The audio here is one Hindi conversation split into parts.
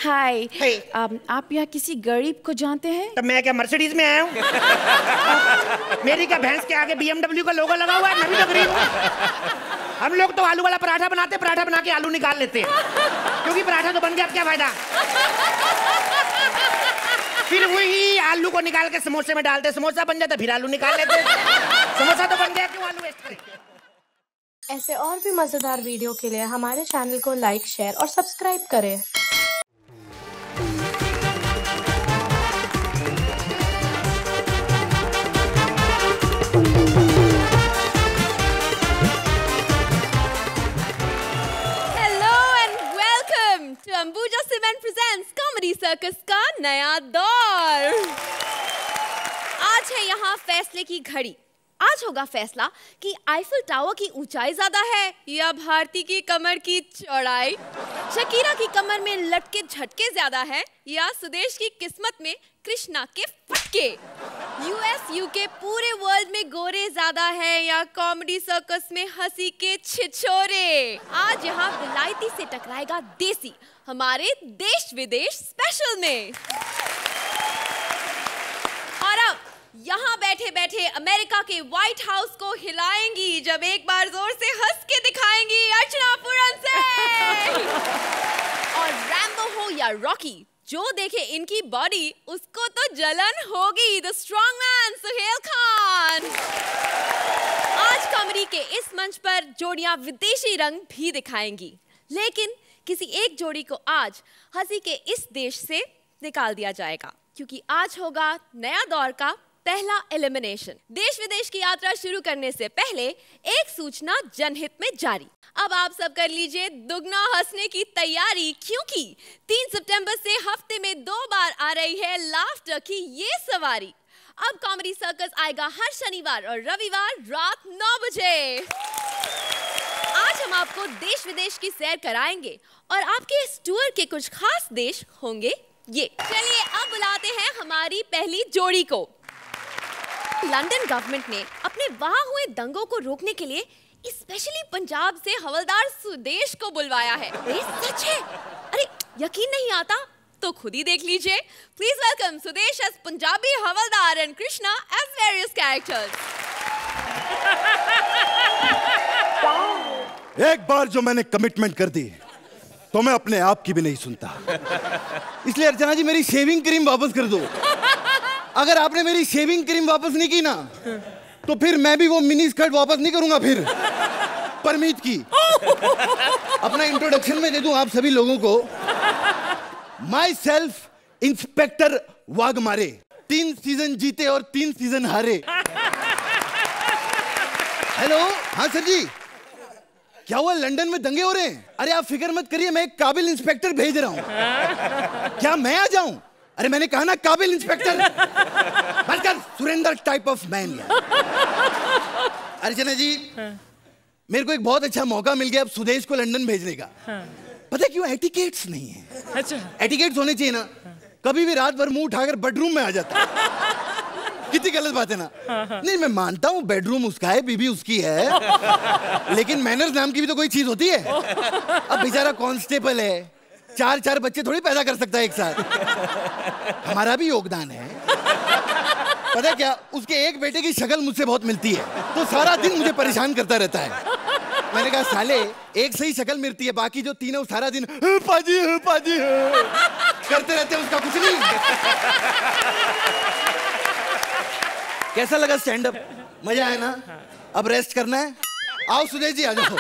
हाय। आप यहाँ किसी गरीब को जानते हैं? तब मैं क्या मर्सिडीज में आया हूँ? मेरी क्या भैंस के आगे BMW का लोगो लगा हुआ है? मैं भी तो गरीब हूँ। हम लोग तो आलू वाला पराठा बनाते, पराठा बना के आलू निकाल लेते हैं, क्योंकि पराठा तो बन गया, अब क्या फायदा। फिर वही आलू को निकाल के समोसे में डालते, समोसा बन जाता, फिर आलू निकाल लेते, समोसा तो बन गया, क्यों आलू वेस्ट करें। ऐसे और भी मजेदार वीडियो के लिए हमारे चैनल को लाइक, शेयर और सब्सक्राइब करें। Ambuja cement presents comedy circus का नया दौर। आज है यहाँ फैसले की घड़ी। आज होगा फैसला कि आईफिल टावर की ऊंचाई ज्यादा है या भारती की कमर की चौड़ाई, शकीरा की कमर में लटके झटके ज्यादा है या सुदेश की किस्मत में कृष्णा के फटके, यूएस यूके पूरे वर्ल्ड में गोरे ज्यादा है या कॉमेडी सर्कस में हंसी के छिछोरे। आज यहाँ विलायती से टकराएगा देसी, हमारे देश विदेश स्पेशल में। और अब यहाँ बैठे बैठे अमेरिका के व्हाइट हाउस को हिलाएंगी जब एक बार जोर से हंस के दिखाएंगी अर्चना पूरन से। और रैम्बो हो या रॉकी, जो देखे इनकी बॉडी उसको तो जलन होगी। The strong man Suhail Khan. आज कॉमेडी के इस मंच पर जोड़ियां विदेशी रंग भी दिखाएंगी, लेकिन किसी एक जोड़ी को आज हंसी के इस देश से निकाल दिया जाएगा, क्योंकि आज होगा नया दौर का पहला एलिमिनेशन। देश विदेश की यात्रा शुरू करने से पहले एक सूचना जनहित में जारी। अब आप सब कर लीजिए दुगना हंसने की तैयारी, क्योंकि 3 सितंबर से हफ्ते में 2 बार आ रही है लाफ्टर की ये सवारी। अब कॉमेडी सर्कस आएगा हर शनिवार और रविवार रात 9 बजे। आज हम आपको देश विदेश की सैर कराएंगे और आपके इस टूर के कुछ खास देश होंगे ये। चलिए अब बुलाते हैं हमारी पहली जोड़ी को। लंदन गवर्नमेंट ने अपने वहां हुए दंगों को रोकने के लिए स्पेशली पंजाब से हवलदार सुदेश को बुलवाया है। ये सच है? अरे यकीन नहीं आता तो खुद ही देख लीजिए। Please welcome Sudesh as Punjabi havaldar and Krishna as various characters. एक बार जो मैंने कमिटमेंट कर दी तो मैं अपने आप की भी नहीं सुनता। इसलिए अर्चना जी मेरी शेविंग क्रीम वापस कर दो। अगर आपने मेरी शेविंग क्रीम वापस नहीं की ना तो फिर मैं भी वो मिनी स्कर्ट वापस नहीं करूंगा। फिर परमीत की अपना इंट्रोडक्शन में दे दूं आप सभी लोगों को। My self inspector Waghmare, 3 season जीते और 3 सीजन हारे। हेलो, हाँ सर जी, क्या हुआ? लंदन में दंगे हो रहे हैं? अरे आप फिक्र मत करिए, मैं एक काबिल इंस्पेक्टर भेज रहा हूं। क्या मैं आ जाऊं? अरे मैंने कहा ना काबिल इंस्पेक्टर। बस कर, सुरेंद्र टाइप ऑफ मैन। अर्चना जी, मेरे को एक बहुत अच्छा मौका मिल गया अब सुदेश को लंदन भेजने का। पता है क्यों? एटिकेट्स नहीं है। अच्छा, एटिकेट्स होने चाहिए ना। कभी भी रात भर मुंह उठाकर बेडरूम में आ जाता है। कितनी गलत बात है ना। नहीं, मैं मानता हूँ बेडरूम उसका है, बीबी उसकी है, लेकिन मैनर्स नाम की भी तो कोई चीज होती है। अब बेचारा कांस्टेबल है, 4 बच्चे थोड़ी पैदा कर सकता है एक साथ। हमारा भी योगदान है। पता है क्या, उसके एक बेटे की शक्ल मुझसे बहुत मिलती है, तो सारा दिन मुझे परेशान करता रहता है। मैंने कहा साले, एक सही शक्ल मिलती है, बाकी जो 3 है वो सारा दिन पाजी करते रहते हैं, उसका कुछ नहीं। कैसा लगा स्टैंड अप? मजा आया ना? अब रेस्ट करना है। आओ सुदेश जी, आ जाओ।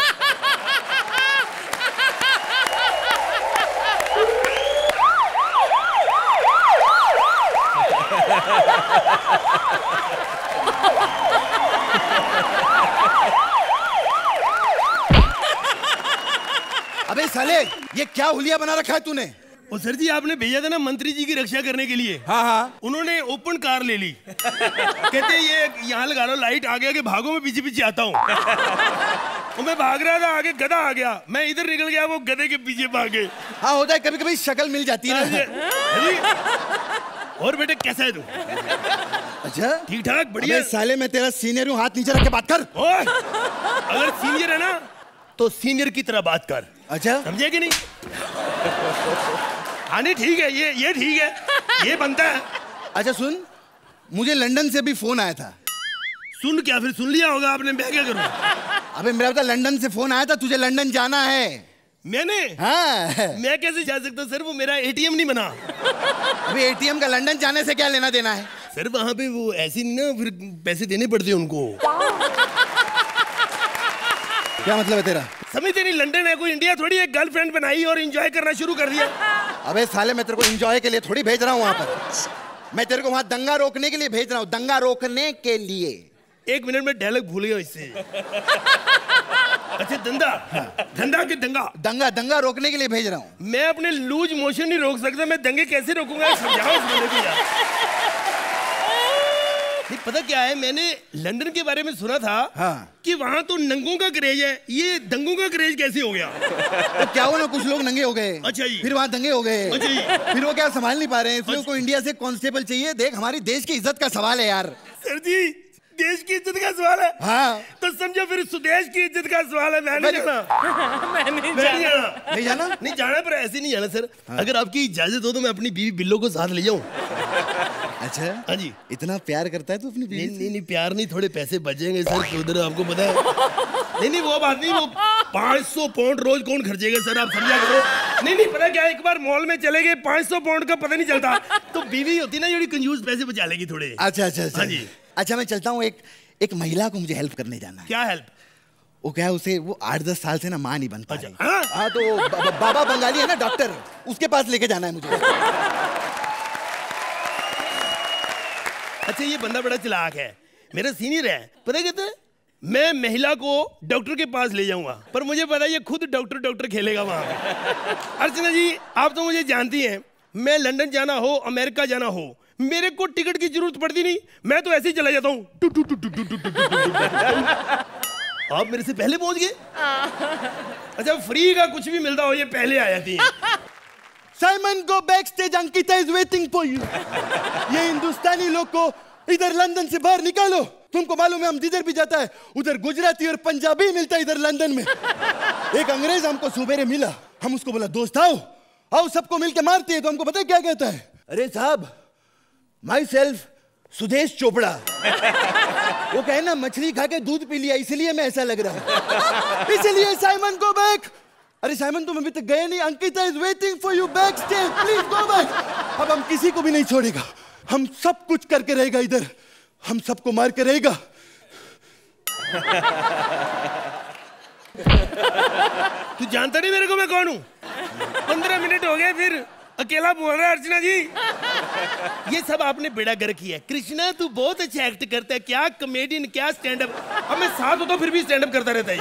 अबे साले, ये क्या हुलिया बना रखा है तूने? और सर जी, आपने भेजा था ना मंत्री जी की रक्षा करने के लिए। हाँ हाँ। उन्होंने ओपन कार ले ली। कहते ये यहाँ लगा लो लाइट, आगे आगे भागो, मैं पीछे पीछे आता हूँ। और मैं भाग रहा था, आगे गधा आ गया, मैं इधर निकल गया, वो गधे के पीछे भागे। हाँ, होता है, कभी कभी शक्ल मिल जाती है ना। और बेटे कैसा है तू? अच्छा, ठीक ठाक, बढ़िया। साले मैं तेरा सीनियर हूँ, हाथ नीचे रख के बात कर। अगर सीनियर है ना तो सीनियर की तरह बात कर। अच्छा, समझे कि नहीं? हाँ नहीं ठीक है, ये ठीक है, ये बनता है। अच्छा सुन, मुझे लंदन से भी फोन आया था। सुन क्या, फिर सुन लिया होगा आपने, मैं क्या करूं? अबे मेरा बता, लंदन से फोन आया था, तुझे लंदन जाना है। मैंने? हाँ। मैं कैसे जा सकता सर, वो मेरा एटीएम नहीं बना। अबे एटीएम का लंदन जाने से क्या लेना देना है? सर वहाँ पे वो ऐसे नहीं ना, फिर पैसे देने पड़ते हैं उनको। क्या मतलब है तेरा? समझते नहीं, लंदन है कोई इंडिया थोड़ी है। गर्लफ्रेंड बनाई और एंजॉय करना शुरू कर दिया। अबे साले, मैं तेरे को एंजॉय के लिए थोड़ी भेज रहा हूँ वहाँ पर, मैं तेरे को वहाँ दंगा रोकने के लिए भेज रहा हूँ, दंगा रोकने के लिए। 1 मिनट में डायलॉग भूल गया इससे। अच्छा धंधा, धंधा के दंगा रोकने के लिए भेज रहा हूँ। मैं अपने लूज मोशन नहीं रोक सकता, मैं दंगे कैसे रोकूंगा, समझाओ इस बंदे को यार। नहीं पता क्या है, मैंने लंदन के बारे में सुना था। हाँ। कि वहाँ तो नंगों का क्रेज है, ये दंगों का क्रेज कैसे हो गया? तो क्या हुआ ना, कुछ लोग नंगे हो गए। अच्छा जी। फिर वहाँ दंगे हो गए। अच्छा जी। फिर वो क्या संभाल नहीं पा रहे हैं, इसलिए को इंडिया से कांस्टेबल चाहिए। देख, हमारी देश की इज्जत का सवाल है यार। सर जी, देश की इज्जत का सवाल है। हाँ। तो समझो फिर स्वदेश की इज्जत का सवाल है। मैं नहीं जाना। मैं नहीं नहीं जाना? नहीं जाना, पर ऐसे नहीं जाना सर। हाँ। अगर आपकी इजाजत हो तो मैं अपनी बीवी बिल्लो को साथ ले जाऊं। अच्छा हाँ जी। इतना प्यार करता है तू अपनी बीवी से? नहीं प्यार नहीं, थोड़े पैसे बचेंगे सर उधर, आपको पता है। नहीं वो बात नहीं, वो 500 पाउंड रोज कौन खर्चेगा सर, आप समझा करो। नहीं पता क्या, एक बार मॉल में चले गए, 500 पाउंड का पता नहीं चलता। तो बीवी होती ना जो कंजूस, पैसे बचा लेगी थोड़े। अच्छा। हाँ जी। अच्छा मैं चलता हूँ, एक महिला को मुझे हेल्प करने जाना है। क्या हेल्प? वो क्या है, उसे वो 8-10 साल से ना माँ नहीं बन पा रही। हाँ? हाँ तो बाबा बंगाली है ना डॉक्टर, उसके पास लेके जाना है मुझे। अच्छा ये बंदा बड़ा चालाक है, मेरा सीनियर है। पता कहते हैं मैं महिला को डॉक्टर के पास ले जाऊंगा, पर मुझे पता है ये खुद डॉक्टर खेलेगा वहां। अर्चना जी आप तो मुझे जानती हैं, मैं लंदन जाना हो, अमेरिका जाना हो, मेरे को टिकट की जरूरत पड़ती नहीं, मैं तो ऐसे ही चला जाता हूँ। आप मेरे से पहले पहुंच गए। अच्छा फ्री का कुछ भी मिलता हो, ये पहले आ जाती है। Simon go back stage, Ankita is waiting for you. ये हिंदुस्तानी लोग को इधर लंदन से बाहर निकालो। तुमको मालूम है हम जिधर भी जाता है उधर गुजराती और पंजाबी मिलता है इधर लंदन में। एक अंग्रेज हमको सुबेरे मिला, हम उसको बोला दोस्त आओ सबको मिलके मारते हैं। तो हमको पता है क्या कहता है? अरे साहब माई सेल्फ सुदेश चोपड़ा। वो कहे ना मछली खा के दूध पी लिया इसलिए मैं ऐसा लग रहा है। इसलिए साइमन गो बैक। अरे साइमन तुम अभी तक गए नहीं, Ankita is waiting for you back stage, please go back. अब हम किसी को भी नहीं छोड़ेगा, हम सब कुछ करके रहेगा इधर, हम सबको मार के रहेगा। तू जानता नहीं मेरे को मैं कौन हूँ? 15 मिनट हो गए फिर अकेला बोल रहा है अर्चना जी। ये सब आपने बेड़ा गर्क किया है। कृष्णा तू बहुत अच्छा एक्ट करता है, क्या कॉमेडियन, क्या स्टैंड अप। अब मैं साथ होता फिर भी स्टैंड अप करता रहता है।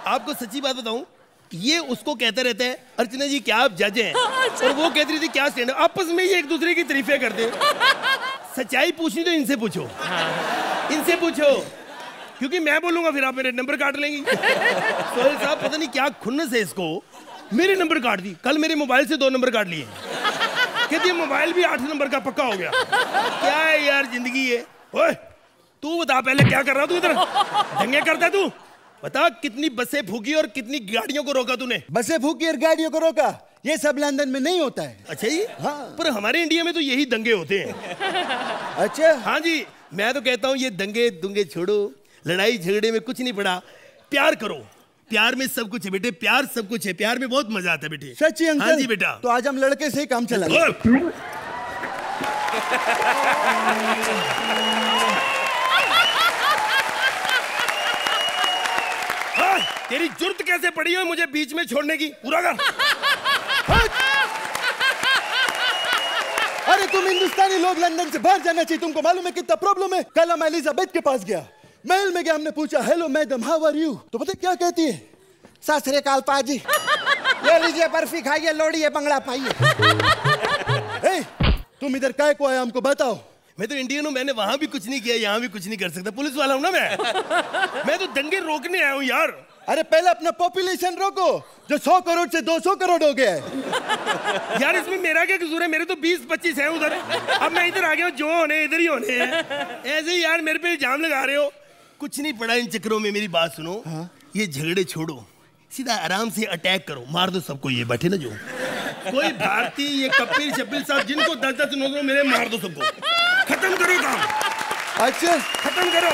आपको सच्ची बात बताऊं, ये उसको कहता रहता है अर्चना जी क्या आप जज हैं, और वो कहती रहती क्या स्टैंड अप। आपस में ये एक दूसरे की तारीफें करते हैं। सच्चाई पूछनी तो इनसे पूछो, इनसे पूछो, क्योंकि मैं बोलूंगा फिर आप मेरे नंबर काट लेंगी। सोहेल साहब पता नहीं क्या खुन्नस है इसको, मेरे नंबर काट दी। कल मेरे मोबाइल से 2 नंबर काट लिए, कहती है मोबाइल भी 8 नंबर का पक्का हो गया। क्या है यार जिंदगी है। ओए तू बता पहले क्या कर रहा तू इधर, दंगे करता तू? बता कितनी बसें फूकी और कितनी गाड़ियों को रोका तूने? बसें फूकी और गाड़ियों को रोका, ये सब लंदन में नहीं होता है। अच्छा जी? हाँ। पर हमारे इंडिया में तो यही दंगे होते हैं। अच्छा हाँ जी, मैं तो कहता हूँ ये दंगे दुंगे छोड़ो, लड़ाई झगड़े में कुछ नहीं पड़ा, प्यार करो। प्यार में सब कुछ है बेटे, प्यार सब कुछ है, प्यार में बहुत मजा आता है बेटे। सच्ची अंकल? हाँ जी बेटा। तो आज हम लड़के से ही काम चला। तेरी जुर्त कैसे पड़ी है मुझे बीच में छोड़ने की? पूरा कर। अरे तुम हिंदुस्तानी लोग लंदन से बाहर जाना चाहिए, तुमको मालूम है कितना प्रॉब्लम है। कल हम एलिजाबेथ के पास गया, महल में गया, हमने पूछा hello madam how are you, तो पता क्या कहती है? सत श्री अकाल पाजी, ले लीजिए बर्फी खाइए, लोड़िए बंगड़ा पाइए। तुम इधर काय को आया हमको बताओ। मैं तो इंडियन हूँ, मैंने वहां भी कुछ नहीं किया, यहाँ भी कुछ नहीं कर सकता, पुलिस वाला हूँ ना मैं तो दंगे रोकने आया हूँ यार। अरे पहले अपना पॉपुलेशन रोको, जो 100 करोड़ से 200 करोड़ हो गया है। यार इसमें मेरा क्या कसूर है, मेरे तो 20-25 हैं उधर, अब मैं इधर आ गया हूँ, जो होने इधर ही होने हैं। ऐसे ही यार मेरे पे इल्जाम लगा रहे हो, कुछ नहीं पड़ा इन चक्करों में। मेरी बात सुनो। हाँ? ये झगड़े छोड़ो, सीधा आराम से अटैक करो, मार दो सबको। ये बैठे ना जो कोई भारती ये कपिल शपिल साहब जिनको 10-10 नौकरी मेरे मार दो सबको, खत्म करो काम। अच्छा खत्म करो।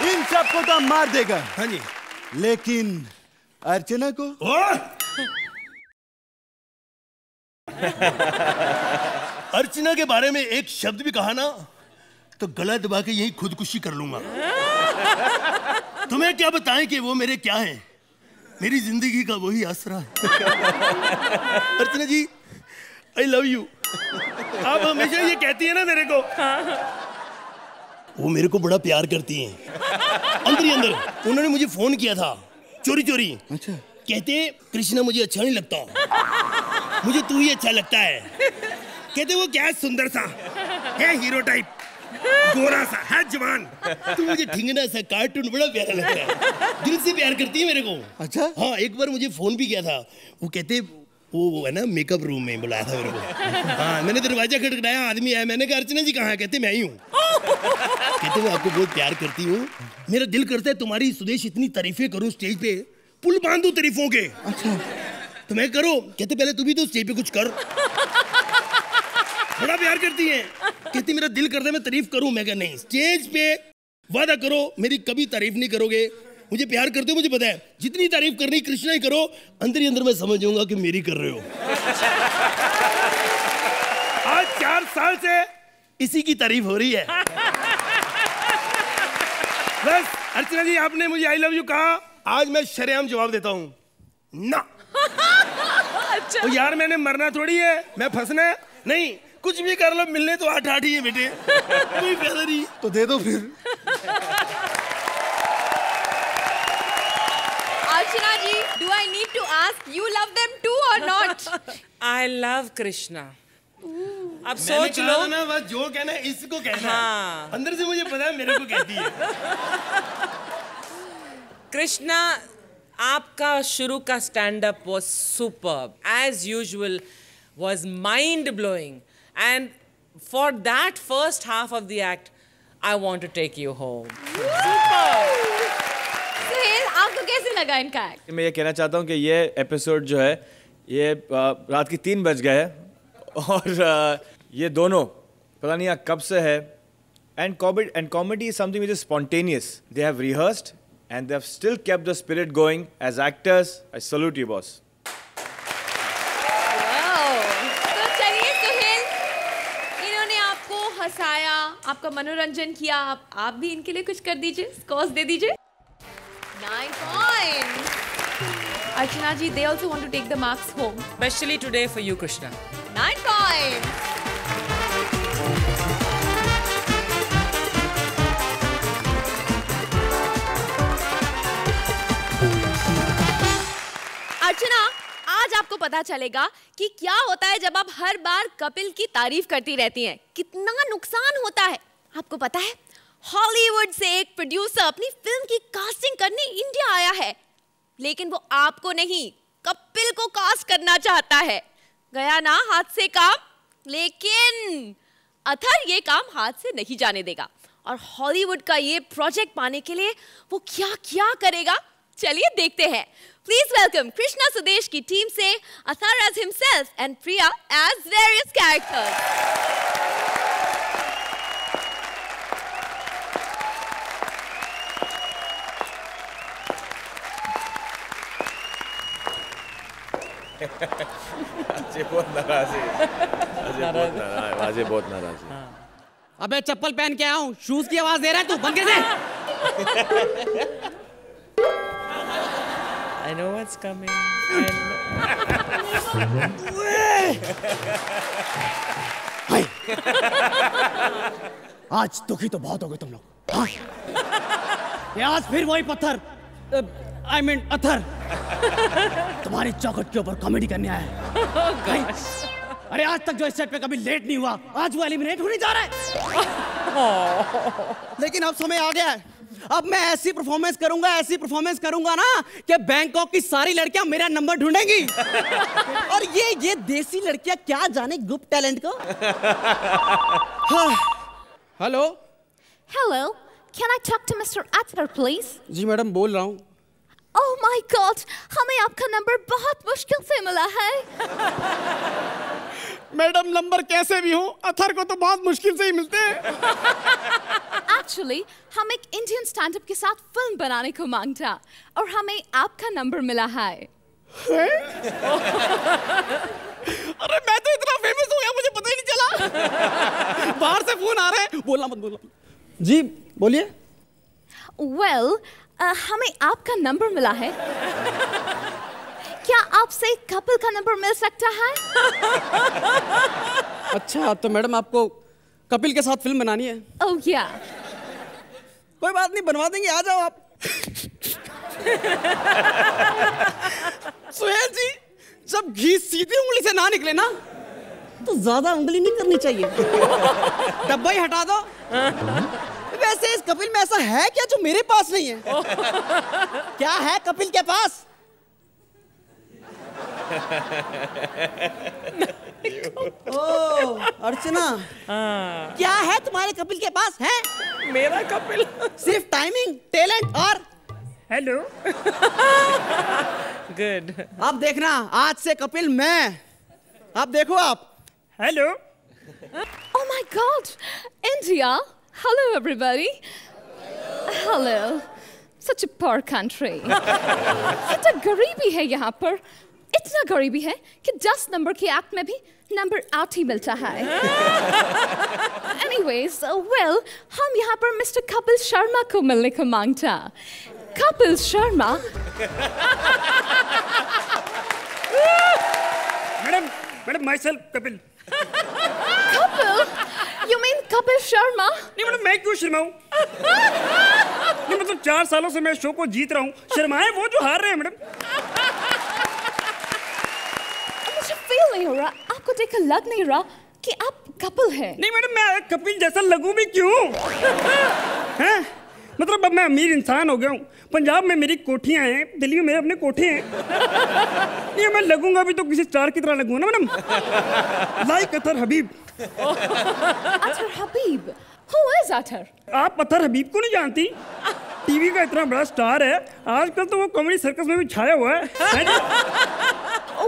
इन सबको तो हम मार देगा। हाँ जी। लेकिन अर्चना को अर्चना के बारे में एक शब्द भी कहा ना तो गला दबा के यही खुदकुशी कर लूंगा। तुम्हें क्या बताएं कि वो मेरे क्या है, मेरी जिंदगी का वही आसरा है। अर्चना जी आई लव यू। आप हमेशा ये कहती है ना मेरे को, वो मेरे को बड़ा प्यार करती हैं। अंदर ही अंदर उन्होंने मुझे फोन किया था चोरी चोरी। अच्छा। कहते कृष्णा मुझे अच्छा नहीं लगता, मुझे तू ही अच्छा लगता है। कहते वो क्या सुंदर सा है, हीरो टाइप, गोरा सा है, जवान, तू मुझे ठिंगना सा कार्टून बड़ा प्यारा लगता है। दिल से प्यार करती है मेरे को। अच्छा। हाँ एक बार मुझे फोन भी किया था, वो कहते वो है ना मेकअप रूम में बुलाया था मेरे को। हाँ मैंने दरवाजा खटखटाया, आदमी आया, मैंने कहा अर्चना जी कहाँ है? कहते मैं ही हूँ। कहते मैं आपको बहुत प्यार करती हूँ, मेरा दिल करता है तुम्हारी सुदेश इतनी तारीफें करूँ स्टेज पे, पुल बांधू तारीफों के। अच्छा। तो मैं करो। कहते पहले तू भी तो स्टेज पे कुछ कर। बड़ा प्यार करती है। कहती मेरा दिल करता है मैं तारीफ करूं। मैं कहा नहीं, स्टेज पे वादा करो मेरी कभी तारीफ नहीं करोगे, मुझे प्यार करते हो मुझे पता है, जितनी तारीफ करनी कृष्णा ही करो, अंदर ही अंदर मैं समझ जाऊंगा कि मेरी कर रहे हो। आज 4 साल से इसी की तारीफ हो रही है। बस अर्चना जी आपने मुझे आई लव यू कहा, आज मैं शरेआम जवाब देता हूँ ना। अच्छा। तो यार मैंने मरना थोड़ी है, मैं फंसना नहीं, कुछ भी कर लो, मिलने तो 8-8 ही है बेटे, कोई फायदा नहीं। तो दे दो फिर। अर्चना जी, do I need to ask you love them too or not? I love Krishna. अब मैंने सोच कहा लो था ना, बस जो कहना है इसको कहना हाँ। है। अंदर से मुझे पता है मेरे को कहती है। कृष्णा, आपका शुरू का stand up was superb, as usual was mind blowing, and for that first half of the act I want to take you home. Suhail, आपको कैसे लगा इनका एक्ट? मैं ये कहना चाहता हूँ कि ये एपिसोड जो है ये रात की 3 बज गए हैं और ये दोनों पता नहीं कब से है, and comedy is something which is spontaneous. They have rehearsed and they have still kept the spirit going as actors. I salute you, boss. हंसाया, आपका मनोरंजन किया, आप भी इनके लिए कुछ कर दीजिए, स्कोर्स दे दीजिए। 9 points. Archana ji, they also want to take the marks home. Especially today for you, Krishna. 9 points. अर्चना, आज आपको पता चलेगा कि क्या होता है जब आप हर बार कपिल की तारीफ करती रहती हैं, कितना नुकसान होता है। आपको पता है हॉलीवुड से एक प्रोड्यूसर अपनी फिल्म की कास्टिंग करने इंडिया आया है, लेकिन वो आपको नहीं कपिल को कास्ट करना चाहता है। गया ना हाथ से काम, लेकिन अथर ये काम हाथ से नहीं जाने देगा और हॉलीवुड का ये प्रोजेक्ट पाने के लिए वो क्या क्या करेगा, चलिए देखते हैं। Please welcome Krishna Sudesh की टीम से Athar as himself and Priya as various characters. Ajay बहुत नाराज है। अजय बहुत नाराज है। अबे चप्पल पहन के आया हूँ, शूज की आवाज दे रहा है तू, बंद कैसे? I know what's coming. आज दुखी तो बहुत हो गए तुम लोग। हाँ? ये आज फिर वही पत्थर, I mean अथर, तुम्हारी चौखट के ऊपर कॉमेडी करने आया है। अरे आज तक जो इस सेट पे कभी लेट नहीं हुआ, आज वो एलिमिनेट होने जा रहा है। लेकिन अब समय आ गया है, अब मैं ऐसी परफॉर्मेंस करूंगा ना कि बैंकॉक की सारी लड़कियां मेरा नंबर ढूंढेंगी। और ये देसी लड़कियां क्या जाने गुप्त टैलेंट को। Hello, can I talk to Mr. Athar, please? जी मैडम बोल रहा हूँ। ओह माय गॉड, हमें आपका नंबर बहुत मुश्किल से मिला है। मैडम नंबर कैसे भी हो, अथर को तो बहुत मुश्किल से ही मिलते हैं। एक्चुअली हम एक इंडियन स्टैंड अप के साथ फिल्म बनाने को मांगता और हमें आपका नंबर मिला है। अरे मैं तो इतना फेमस हो गया मुझे पता ही नहीं चला। बाहर से फोन आ रहे हैं, बोलना मत बोलना। जी बोलिए। वेल हमें आपका नंबर मिला है, क्या आपसे कपिल का नंबर मिल सकता है? अच्छा तो मैडम आपको कपिल के साथ फिल्म बनानी है? ओह या। कोई बात नहीं, बनवा देंगे, आ जाओ आप। सुहेल जी, जब घी सीधी उंगली से ना निकले ना तो ज्यादा उंगली नहीं करनी चाहिए। डब्बा ही हटा दो। वैसे इस कपिल में ऐसा है क्या जो मेरे पास नहीं है? क्या है कपिल के पास? ओह अर्चना, क्या है तुम्हारे कपिल के पास? है मेरा कपिल सिर्फ टाइमिंग, टैलेंट और हेलो। गुड। आप देखना, आज से कपिल मैं, आप देखो आप। Hello. Oh my God, India. Hello everybody. Hello. Such a poor country. इतना गरीबी है यहाँ पर, इतना गरीबी है कि 10 नंबर के एक्ट में भी नंबर 8 ही मिलता है। Anyways, well, हम यहाँ पर मिस्टर कपिल शर्मा को मिलने को मांगता। Kapil Sharma. Madam my self Kapil. Kapil? You mean Kapil Sharma? नहीं मैडम, मैं क्यों शर्माऊं? नहीं मतलब 4 सालों से मैं शो को जीत रहा हूँ, शर्माए वो जो हार रहे हैं मैडम। मुझे फील नहीं हो रहा, आपको देखकर लग नहीं रहा कि आप कपिल हैं। नहीं मैडम, मैं कपिल जैसा लगूं भी क्यों? हैं? मतलब अब मैं अमीर इंसान हो गया हूँ, पंजाब में मेरी कोठियाँ हैं, दिल्ली में मेरे अपने कोठे हैं। नहीं मैं लगूंगा भी तो किसी स्टार की तरह लगूंगा ना madam. Like Athar Habib. Athar Habib? Who is Athar? आप अतर हबीब को नहीं जानती? टीवी का इतना बड़ा स्टार है, आजकल तो वो कॉमेडी सर्कस में भी छाया हुआ है।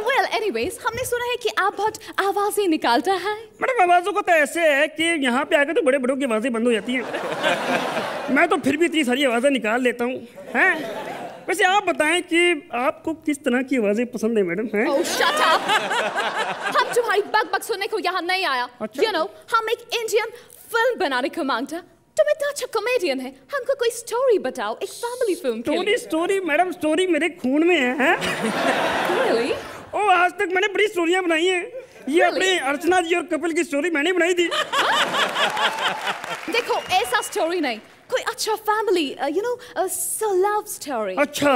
Well, anyways, हमने सुना है कि आप बहुत आवाजें निकालता है। मैडम आवाजों को तो ऐसे है कि यहाँ पे आकर तो बड़े बड़ों की आवाजें बंद हो जाती हैं। मैं तो फिर भी इतनी सारी आवाजें निकाल लेता हूँ। हैं? वैसे आप बताएं कि आपको किस तरह की आवाजें पसंद है मैडम? हैं? Oh, shut up! हम तुम्हारी बक सुनने को यहाँ नहीं आया। अच्छा? You know, हम एक इंडियन फिल्म बनाने को मांगता। तुम इतना अच्छा कॉमेडियन है, हमको कोई स्टोरी बताओ, एक फैमिली फिल्म के लिए। स्टोरी मैडम, स्टोरी मेरे खून में है। Really? ओ आज तक मैंने बड़ी स्टोरियां बनाई हैं। ये अपनी अर्चना जी और कपिल की स्टोरी मैंने बनाई थी। देखो ऐसा स्टोरी नहीं, कोई अच्छा family, you know, love story. अच्छा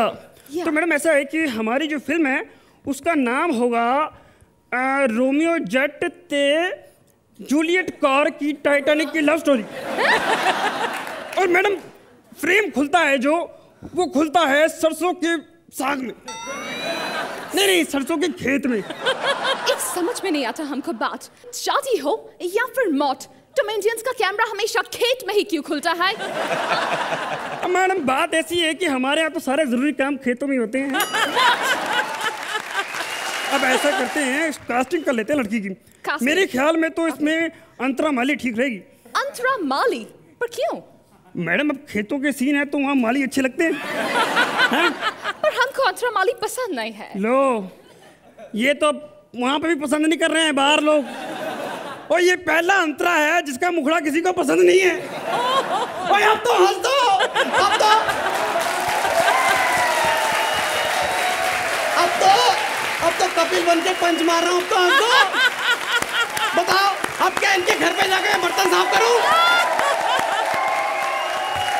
तो मैडम ऐसा है कि हमारी जो फिल्म है उसका नाम होगा रोमियो जट ते जूलियट कौर की टाइटैनिक की लव स्टोरी। और मैडम फ्रेम खुलता है जो, वो खुलता है सरसों के साग में। नहीं सरसों के खेत में। एक समझ में नहीं आता हमको बात, शादी हो या फिर मौत, तुम इंडियंस का कैमरा हमेशा खेत में ही क्यों खुलता है? मैडम बात ऐसी है कि हमारे यहाँ तो सारे जरूरी काम खेतों में होते हैं। अब ऐसा करते हैं, कास्टिंग कर लेते हैं लड़की की। मेरे ख्याल में तो इसमें अंतरा माली ठीक रहेगी। अंतरा माली? पर क्यों? मैडम अब खेतों के सीन है तो वहाँ माली अच्छे लगते हैं। पर हमको अंतरा माली पसंद नहीं है। लो ये तो वहाँ पे भी पसंद नहीं कर रहे हैं बाहर लोग। और ये पहला अंतरा है जिसका मुखड़ा किसी को पसंद नहीं है। ओए अब तो हंस दो, अब तो कपिल बन के पंच मार रहा हूँ। अब तो हंस दो। बताओ अब क्या इनके घर पे जाकर बर्तन साफ करूँ?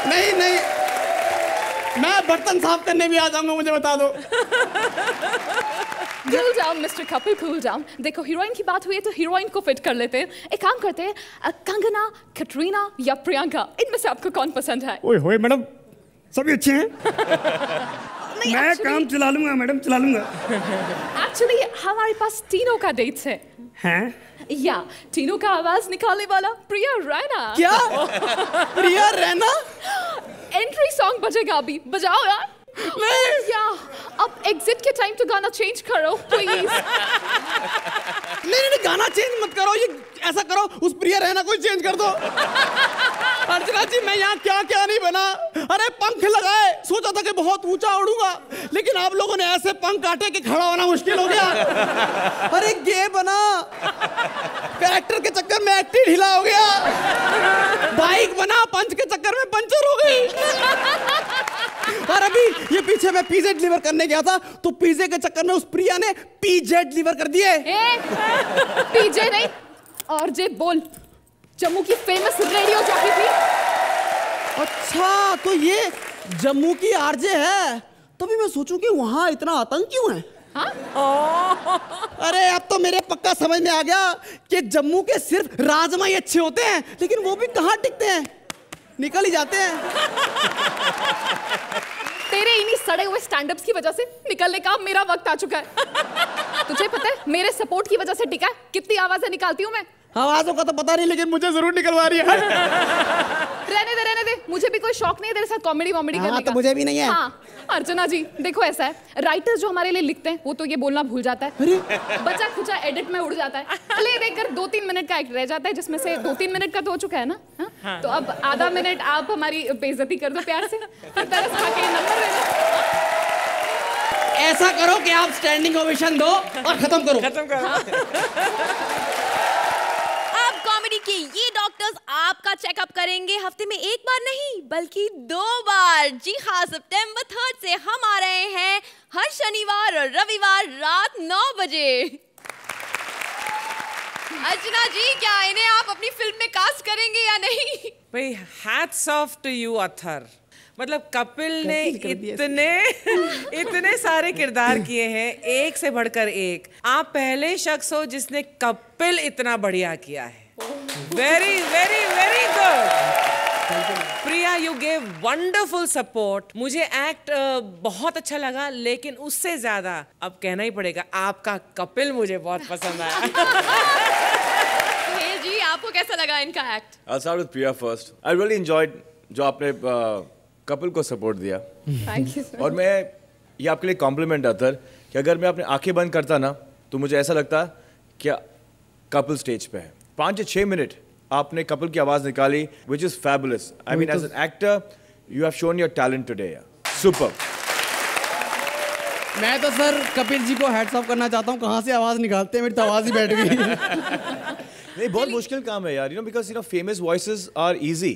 नहीं मैं बर्तन साफ करने भी आ जाऊंगा, मुझे बता दो। Cool down, Mr. Kapil, cool down. देखो हीरोइन की बात हुई है तो हीरोइन को फिट कर लेते हैं। एक काम करते हैं, कंगना, कैटरीना या प्रियंका, इनमें से आपको कौन पसंद है? ओए होए मैडम, सभी अच्छे हैं। मैं काम चला लूंगा मैडम, चला लूंगा। Actually, हमारे पास तीनों का डेट्स है। हैं? या तीनों का आवाज निकालने वाला प्रिया रैना। क्या? प्रिया रैना? एंट्री सॉन्ग बजेगा अभी, बजाओ यार। नहीं क्या अब एग्जिट के टाइम तो गाना चेंज करो प्लीज। नहीं, गाना चेंज मत करो, ये ऐसा करो उस प्रिया रहना कोई चेंज कर दो। अर्चना जी मैं यहाँ क्या क्या नहीं बना, अरे पंख लगाए, सोचा था कि बहुत ऊंचा उड़ूंगा, लेकिन आप लोगों ने ऐसे पंख काटे कि खड़ा होना मुश्किल हो गया। अरे गे बना, कैरेक्टर के चक्कर में एक्टिंग ढीला हो गया। बाइक बना, पंच के चक्कर में पंचर हो गई। और अभी ये पीछे मैं पिज़्ज़ा डिलीवर करने गया था, तो पिज़्ज़े के चक्कर में उस प्रिया ने पिज़्ज़ा डिलीवर कर दिए। पीजे नहीं और जे बोल, जम्मू की फेमस रेडियो जॉकी थी। अच्छा तो ये जम्मू की आरजे है, तभी मैं सोचूं कि वहां इतना आतंक क्यों है। अरे अब तो मेरे पक्का समझ में आ गया कि जम्मू के सिर्फ राजमा ही अच्छे होते हैं, लेकिन वो भी कहाँ टिकते हैं, निकल ही जाते हैं। तेरे इन्हीं सड़े हुए स्टैंड-अप्स की वजह से निकलने का मेरा वक्त आ चुका है। तुझे पता है मेरे सपोर्ट की वजह से टिका है, कितनी आवाजें निकालती हूँ मैं। आवाजों का तो पता नहीं, लेकिन मुझे जरूर निकलवा रही है। रहने दे, मुझे भी कोई शौक नहीं है तेरे साथ कॉमेडी करने का। तो मुझे भी नहीं है। हाँ, अर्चना जी देखो ऐसा है, राइटर जो हमारे लिए लिखते हैं वो तो ये बोलना भूल जाता है, बचा खुचा एडिट में उड़ जाता है, प्ले देखकर 2-3 मिनट का एक्ट रह जाता है, जिसमें से 2-3 मिनट का तो हो चुका है ना। हाँ? तो अब आधा मिनट आप हमारी बेइज्जती कर दो प्यार से, फिर तरस खा के नंबर देना। ऐसा करो कि आप स्टैंडिंग ओवेशन दो और खत्म करो। अब कॉमेडी के ये डॉक्टर्स आपका चेकअप करेंगे हफ्ते में एक बार नहीं बल्कि 2 बार। जी हाँ, सितंबर 3 से हम आ रहे हैं हर शनिवार और रविवार रात 9 बजे। अर्चना जी क्या इन्हें आप अपनी फिल्म में कास्ट करेंगे या नहीं? भाई hats off to you Athar, मतलब कपिल ने इतने सारे किरदार किए हैं, एक से बढ़कर एक। आप पहले शख्स हो जिसने कपिल इतना बढ़िया किया है। Very very very good Priya, you gave wonderful support. मुझे एक्ट बहुत अच्छा लगा, लेकिन उससे ज्यादा अब कहना ही पड़ेगा आपका कपिल मुझे बहुत पसंद आया। सुहेल जी आपको कैसा लगा इनका act? I'll start with Priya first. I really enjoyed जो आपने कपिल को सपोर्ट दिया। Thank you, sir. और मैं ये आपके लिए कॉम्प्लीमेंट अतर कि अगर मैं अपने आंखें बंद करता ना तो मुझे ऐसा लगता कि कपिल स्टेज पे है। 5 से 6 मिनट आपने कपिल की आवाज निकाली, which is fabulous. I mean, as an actor, you have shown your talent today. Super. मैं तो सर कपिल जी को हैट्स ऑफ करना चाहता हूँ, कहाँ से आवाज निकालते हैं, मेरी तो आवाज ही बैठ गई। नहीं, बहुत मुश्किल काम है यार, because famous voices are easy.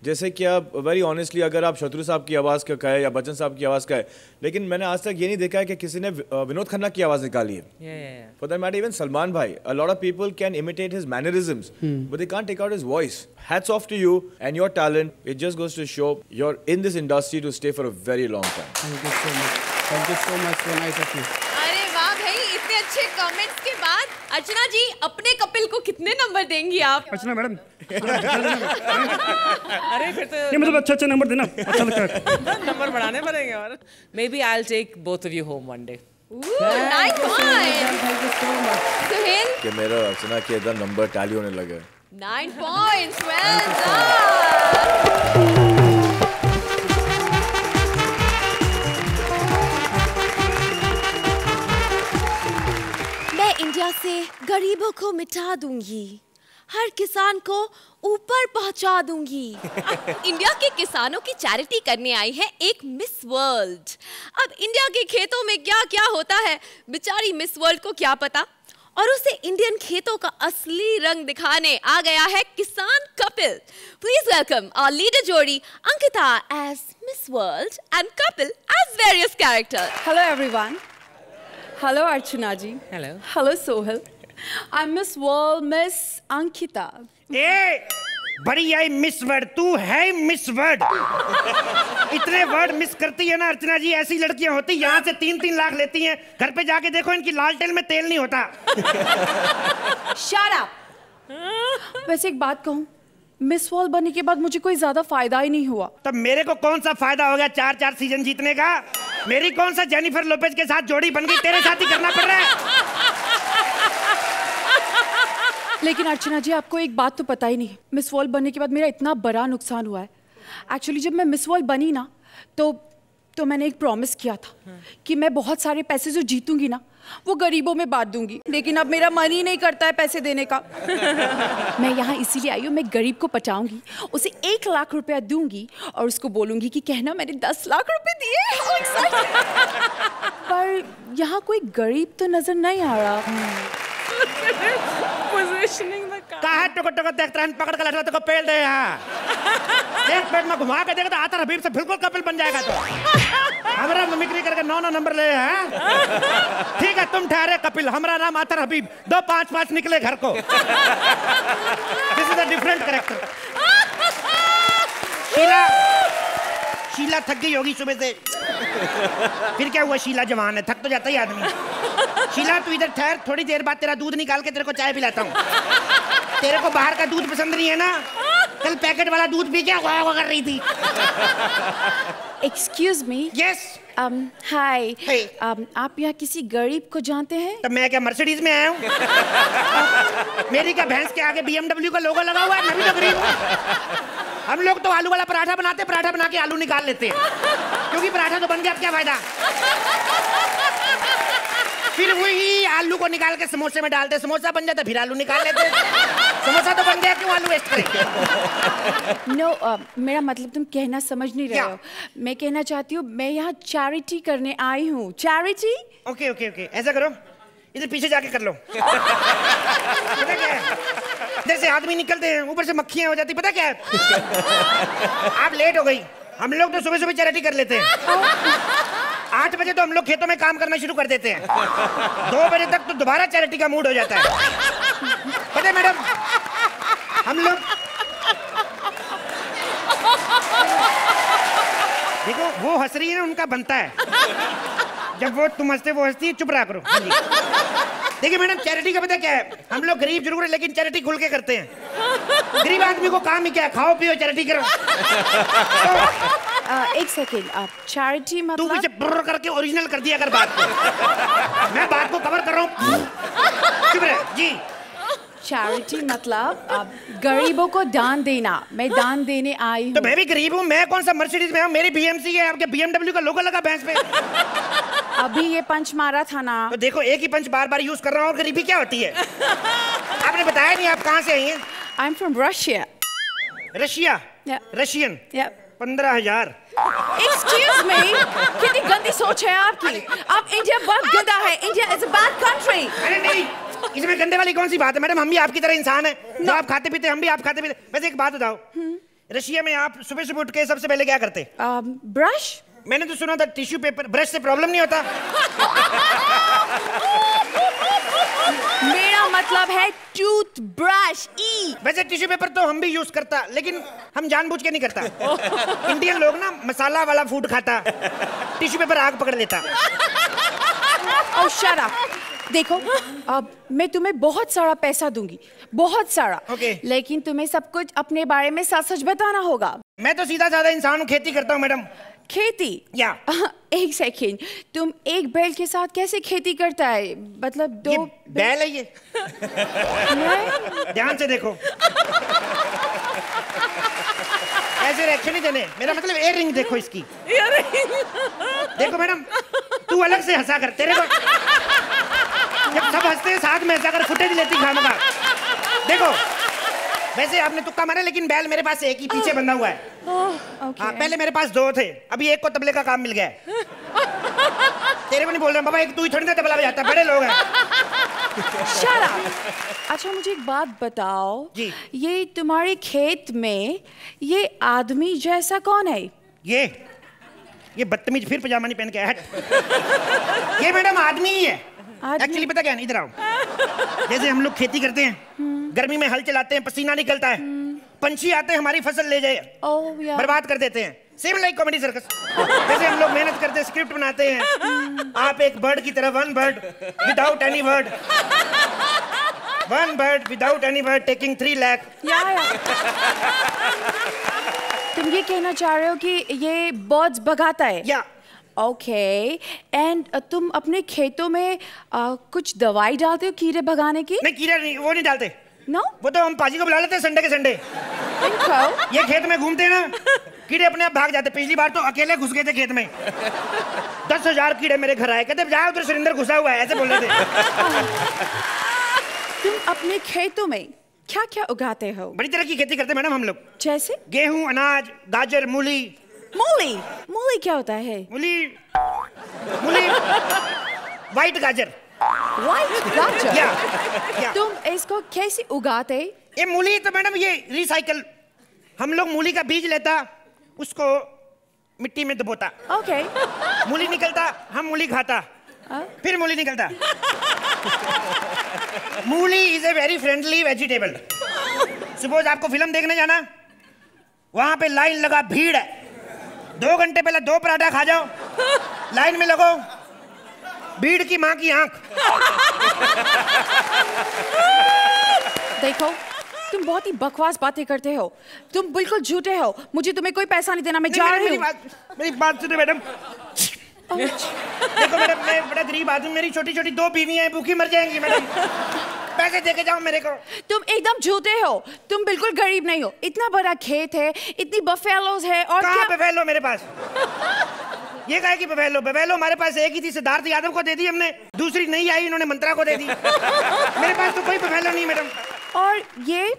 जैसे कि आप वेरी ऑनेस्टली अगर आप शत्रु साहब की आवाज़ का कहे या बच्चन साहब की आवाज़ का है, लेकिन मैंने आज तक ये नहीं देखा है कि किसी ने विनोद खन्ना की आवाज़ निकाली है। For that matter even Salman भाई, a lot of people can imitate his mannerisms but they can't take out his voice. Hats off to you and your talent, it just goes to show you are in this industry to stay for a very long time. Thank you so much, thank you so much, so nice of you. अरे वाह भाई, इतने अच्छे कमेंट्स के बाद अर्चना जी अपने कपिल को कितने नंबर देंगी आप? अर्चना मैडम अरे फिर तो ये मतलब अच्छा नंबर देना, अच्छा लगता है। नंबर बढ़ाने पड़ेंगे। और maybe I will take both of you home one day. 9 points Suhail, कि मेरा अर्चना के इधर नंबर टैली होने लगे। 9 पॉइंट्स, वेल डन। मैं इंडिया से गरीबों को मिटा दूंगी, हर किसान को ऊपर पहुंचा दूंगी। इंडिया के किसानों की चैरिटी करने आई है एक मिस वर्ल्ड। अब इंडिया के खेतों में क्या क्या होता है बेचारी मिस वर्ल्ड को क्या पता, और उसे इंडियन खेतों का असली रंग दिखाने आ गया है किसान Kapil. Please welcome our leader जोड़ी Ankita as Miss World and Kapil as various characters. Hello everyone. Hello Archana ji. Hello. Hello Sohil. I'm Miss World, Miss Ankita. ए बड़ी आई मिस वर्ड, तू है मिस वर्ड। इतने वर्ड मिस करती है ना अर्चना जी, ऐसी लड़कियां होती यहाँ से 3-3 लाख लेती हैं, घर पे जाके देखो इनकी लालटेन में तेल नहीं होता। Shut up. वैसे एक बात कहूँ, मिस वर्ल्ड बनने के बाद मुझे कोई ज्यादा फायदा ही नहीं हुआ। तब मेरे को कौन सा फायदा हो गया 4-4 सीजन जीतने का? मेरी कौन सा जेनिफर लोपेज के साथ जोड़ी बन गई, तेरे साथ ही करना पड़ रहा है। लेकिन अर्चना जी आपको एक बात तो पता ही नहीं, मिस वर्ल्ड बनने के बाद मेरा इतना बड़ा नुकसान हुआ है। एक्चुअली जब मैं मिस वर्ल्ड बनी ना, तो तो मैंने एक प्रॉमिस किया था कि मैं बहुत सारे पैसे जो जीतूंगी ना वो गरीबों में बांट दूंगी, लेकिन अब मेरा मन ही नहीं करता है पैसे देने का। मैं यहाँ इसीलिए आई हूँ, मैं गरीब को पटाऊंगी, उसे 1 लाख रुपया दूंगी और उसको बोलूंगी कि कहना मैंने 10 लाख रुपए दिए। पर यहाँ कोई गरीब तो नजर नहीं आ रहा। कहा टुक टुक देख ट्रेन पकड़ कर लटका तो पेल दे यहाँ। एक पेट में घुमा के देगा तो आता हबीब से बिल्कुल कपिल बन जाएगा। तो हमारा मिमिक्री करके 9 नंबर ले हैं। ठीक है तुम ठहरे कपिल, हमारा नाम आतर हबीब, 2 5 निकले घर को। This is a different character. Sheela थक गई होगी सुबह से। फिर क्या हुआ, शीला जवान है, थक तो जाता ही आदमी। शीला तू इधर ठहर, थोड़ी देर बाद तेरा दूध निकाल के तेरे को चाय पिलाता हूँ। तेरे को बाहर का दूध पसंद नहीं है ना, कल पैकेट वाला दूध पी के वाह कर रही थी। Excuse me. Yes. Hi. Hey. आप यहाँ किसी गरीब को जानते हैं? तब मैं क्या मर्सिडीज में आया हूँ? मेरी क्या भैंस के आगे BMW का लोगो लगा हुआ है? मैं भी तो गरीब हूँ। हम लोग तो आलू वाला पराठा बनाते, पराठा बना के आलू निकाल लेते हैं, क्योंकि पराठा तो बन गया, अब क्या फायदा। फिर वही आलू को निकाल के समोसे में डालते, समोसा बन जाता, फिर आलू निकाल लेते। समोसा तो बन गया, क्यों आलू वेस्ट करें? नो, मेरा मतलब तुम कहना समझ नहीं रहे हो। मैं कहना चाहती हूँ मैं यहाँ चैरिटी करने आई हूँ। चैरिटी? ओके ओके ओके, ऐसा करो, इधर पीछे जाके कर लो। पता क्या है, इधर से आदमी निकलते हैं, ऊपर से मक्खियाँ हो जाती, पता क्या है? आप लेट हो गई, हम लोग तो सुबह सुबह चैरिटी कर लेते हैं। 8 बजे तो हम लोग खेतों में काम करना शुरू कर देते हैं, 2 बजे तक तो दोबारा चैरिटी का मूड हो जाता है। पता है मैडम, हम लोग देखो वो हंस रही है ना, उनका बनता है। जब वो तुम हंसते वो हंसती है, चुप रहा करो। देखिए मैडम, चैरिटी का पता क्या है, हम लोग गरीब जरूर है लेकिन चैरिटी खुल के करते हैं। गरीब आदमी को काम ही क्या है, खाओ पियो चैरिटी करो। एक सेकेंड, आप चैरिटी मतलब? तू मुझे ब्र करके ओरिजिनल कर दिया अगर बात को। मैं बात को कवर कर रहा हूँ, चुप रहे जी। चैरिटी मतलब आप गरीबों को दान देना। मैं दान देने आई हूँ। तो मैं भी गरीब हूँ, मैं कौन सा मर्सिडीज में हूँ, मेरी BMC है, आपके BMW का लोगो लगा भैंस पे। अभी ये पंच मारा था ना। तो देखो एक ही पंच बार बार यूज कर रहा हूँ, और गरीबी क्या होती है? आपने बताया नहीं आप कहाँ से आई हैं? I am from Russia. Russia? Russian? 15,000। Excuse me, कितनी गंदी सोच है आपकी। आप इंडिया बहुत गंदा है, India is a bad country. अरे नहीं, इसमें गंदे वाली कौन सी बात है मैडम, हम भी आपकी तरह इंसान हैं, जो आप खाते पीते हम भी आप खाते पीते। वैसे एक बात बताओ, रशिया में आप सुबह सुबह उठ के सबसे पहले क्या करते? ब्रश। मैंने तो सुना था टिश्यू पेपर, ब्रश से प्रॉब्लम नहीं होता। मेरा मतलब है टूथ ब्रश। वैसे टिश्यू पेपर तो हम भी यूज करता, लेकिन हम जानबूझ के नहीं करता। इंडियन लोग ना मसाला वाला फूड खाता, टिश्यू पेपर आग पकड़ लेता। ओह शट अप। देखो, अब मैं तुम्हें बहुत सारा पैसा दूंगी, बहुत सारा। लेकिन तुम्हें सब कुछ अपने बारे में सच सच बताना होगा। मैं तो सीधा साधा इंसान हूँ, खेती करता हूँ मैडम। खेती? या। एक सेकेंड, तुम एक बैल के साथ कैसे खेती करता है? मतलब 2 बैल है ये। ध्यान से देखो, ऐसे रिएक्शन नहीं देने, मेरा मतलब इयर रिंग देखो इसकी। देखो मैडम, तू अलग से हंसा कर, तेरे को जब सब हंसते हैं साथ में हंसा कर, फुटेज लेती खामखा। देखो वैसे आपने तुक्का मारा, लेकिन बैल मेरे पास एक ही पीछे बंधा हुआ है। हाँ, पहले मेरे पास 2 थे, अभी एक को तबले का काम मिल गया है। तेरे को नहीं बोल रहा बाबा, एक तू ही थोड़ी ना तबला बजाता, बड़े लोग हैं। Shut up। अच्छा मुझे एक बात बताओ जी, ये तुम्हारे खेत में ये आदमी जैसा कौन है? ये बदतमीज फिर पजामा नहीं पहन के आया। ये मैडम आदमी ही है। एक्चुअली पता क्या है, इधर आओ। जैसे हम लोग खेती करते हैं, गर्मी में हल चलाते हैं, पसीना निकलता है, पंछी आते हैं हमारी फसल ले जाए, बर्बाद कर देते हैं। Same like comedy circus. जैसे हम लोग मेहनत करते हैं, स्क्रिप्ट बनाते हैं, आप एक बर्ड की तरह, 1 bird without any bird, 1 bird without any bird taking 3 lakh. तुम ये कहना चाह रहे हो कि ये बर्ड्स भगाता है? या। ओके, एंड तुम अपने खेतों में कुछ दवाई डालते हो कीड़े भगाने की? नहीं, कीड़े नहीं, वो नहीं डालते। नो? वो तो हम पाजी को बुला लेते हैं संडे के संडे। ये खेत में घूमते हैं ना, कीड़े अपने आप भाग जाते। पिछली बार तो अकेले घुस गए थे खेत में। 10,000 कीड़े मेरे घर आए, कहते जाओ उधर सुरेंद्र घुसा हुआ है, ऐसे बोल रहे थे। तुम अपने खेतों में क्या क्या उगाते हो? बड़ी तरह की खेती करते मैडम हम लोग। जैसे? गेहूं, अनाज, गाजर, मूली। मूली? मूली क्या होता है? मूली व्हाइट गाजर। व्हाइट गाजर? या। तुम इसको कैसे उगाते? ये मूली तो मैडम ये रिसाइकल, हम लोग मूली का बीज लेता, उसको मिट्टी में दबोता। ओके। मूली निकलता, हम मूली खाता, फिर मूली निकलता। मूली is a very friendly vegetable. Suppose आपको फिल्म देखने जाना, वहां पे लाइन लगा, भीड़ है, 2 घंटे पहले 2 पराठा खा जाओ, लाइन में लगो, भीड़ की मां की आंख। देखो तुम बहुत ही बकवास बातें करते हो, तुम बिल्कुल झूठे हो। मुझे तुम्हें कोई पैसा नहीं देना, मैं जा रही हूँ। मेरी बात सुनो मैडम। देखो मैडम, मैं बड़ा गरीब आदमी, मेरी छोटी छोटी 2 बीवियां हैं, भूखी मर जाएंगी मैडम। पैसे देके जाओ मेरे को। तुम एकदम झूठे हो, तुम बिल्कुल गरीब नहीं हो। इतना बड़ा खेत है, इतनी बफेलोज है, और कहाँ बफेलो मेरे पास? ये कहे कि बफेलो हमारे पास एक ही थी, सिद्धार्थ यादव को दे दी हमने, दूसरी नहीं आई, इन्होंने मंत्रा को दे दी। मेरे पास तो कोई बफेलो नहीं मैडम। और ये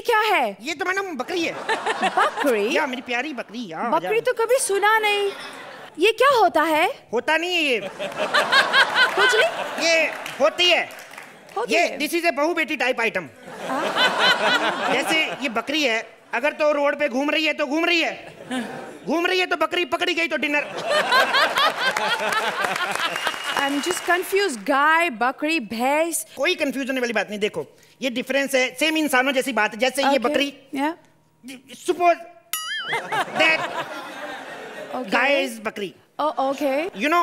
क्या है? ये तो मैडम बकरी है। बकरी? या मेरी प्यारी बकरी। बकरी तो कभी सुना नहीं। ये क्या होता है? होता नहीं है ये। कुछ नहीं? ये होती है। ये दिस इज ए बहु बेटी टाइप आइटम। जैसे ये बकरी है, अगर तो रोड पे घूम रही है तो घूम रही है तो बकरी पकड़ी गई तो डिनर। I'm just confused. गाय, बकरी, भैंस। कोई कंफ्यूजन वाली बात नहीं। देखो ये डिफरेंस है, सेम इंसानों जैसी बात है। जैसे ये बकरी, सपोज दैट गाय इज बकरी। Okay. You know,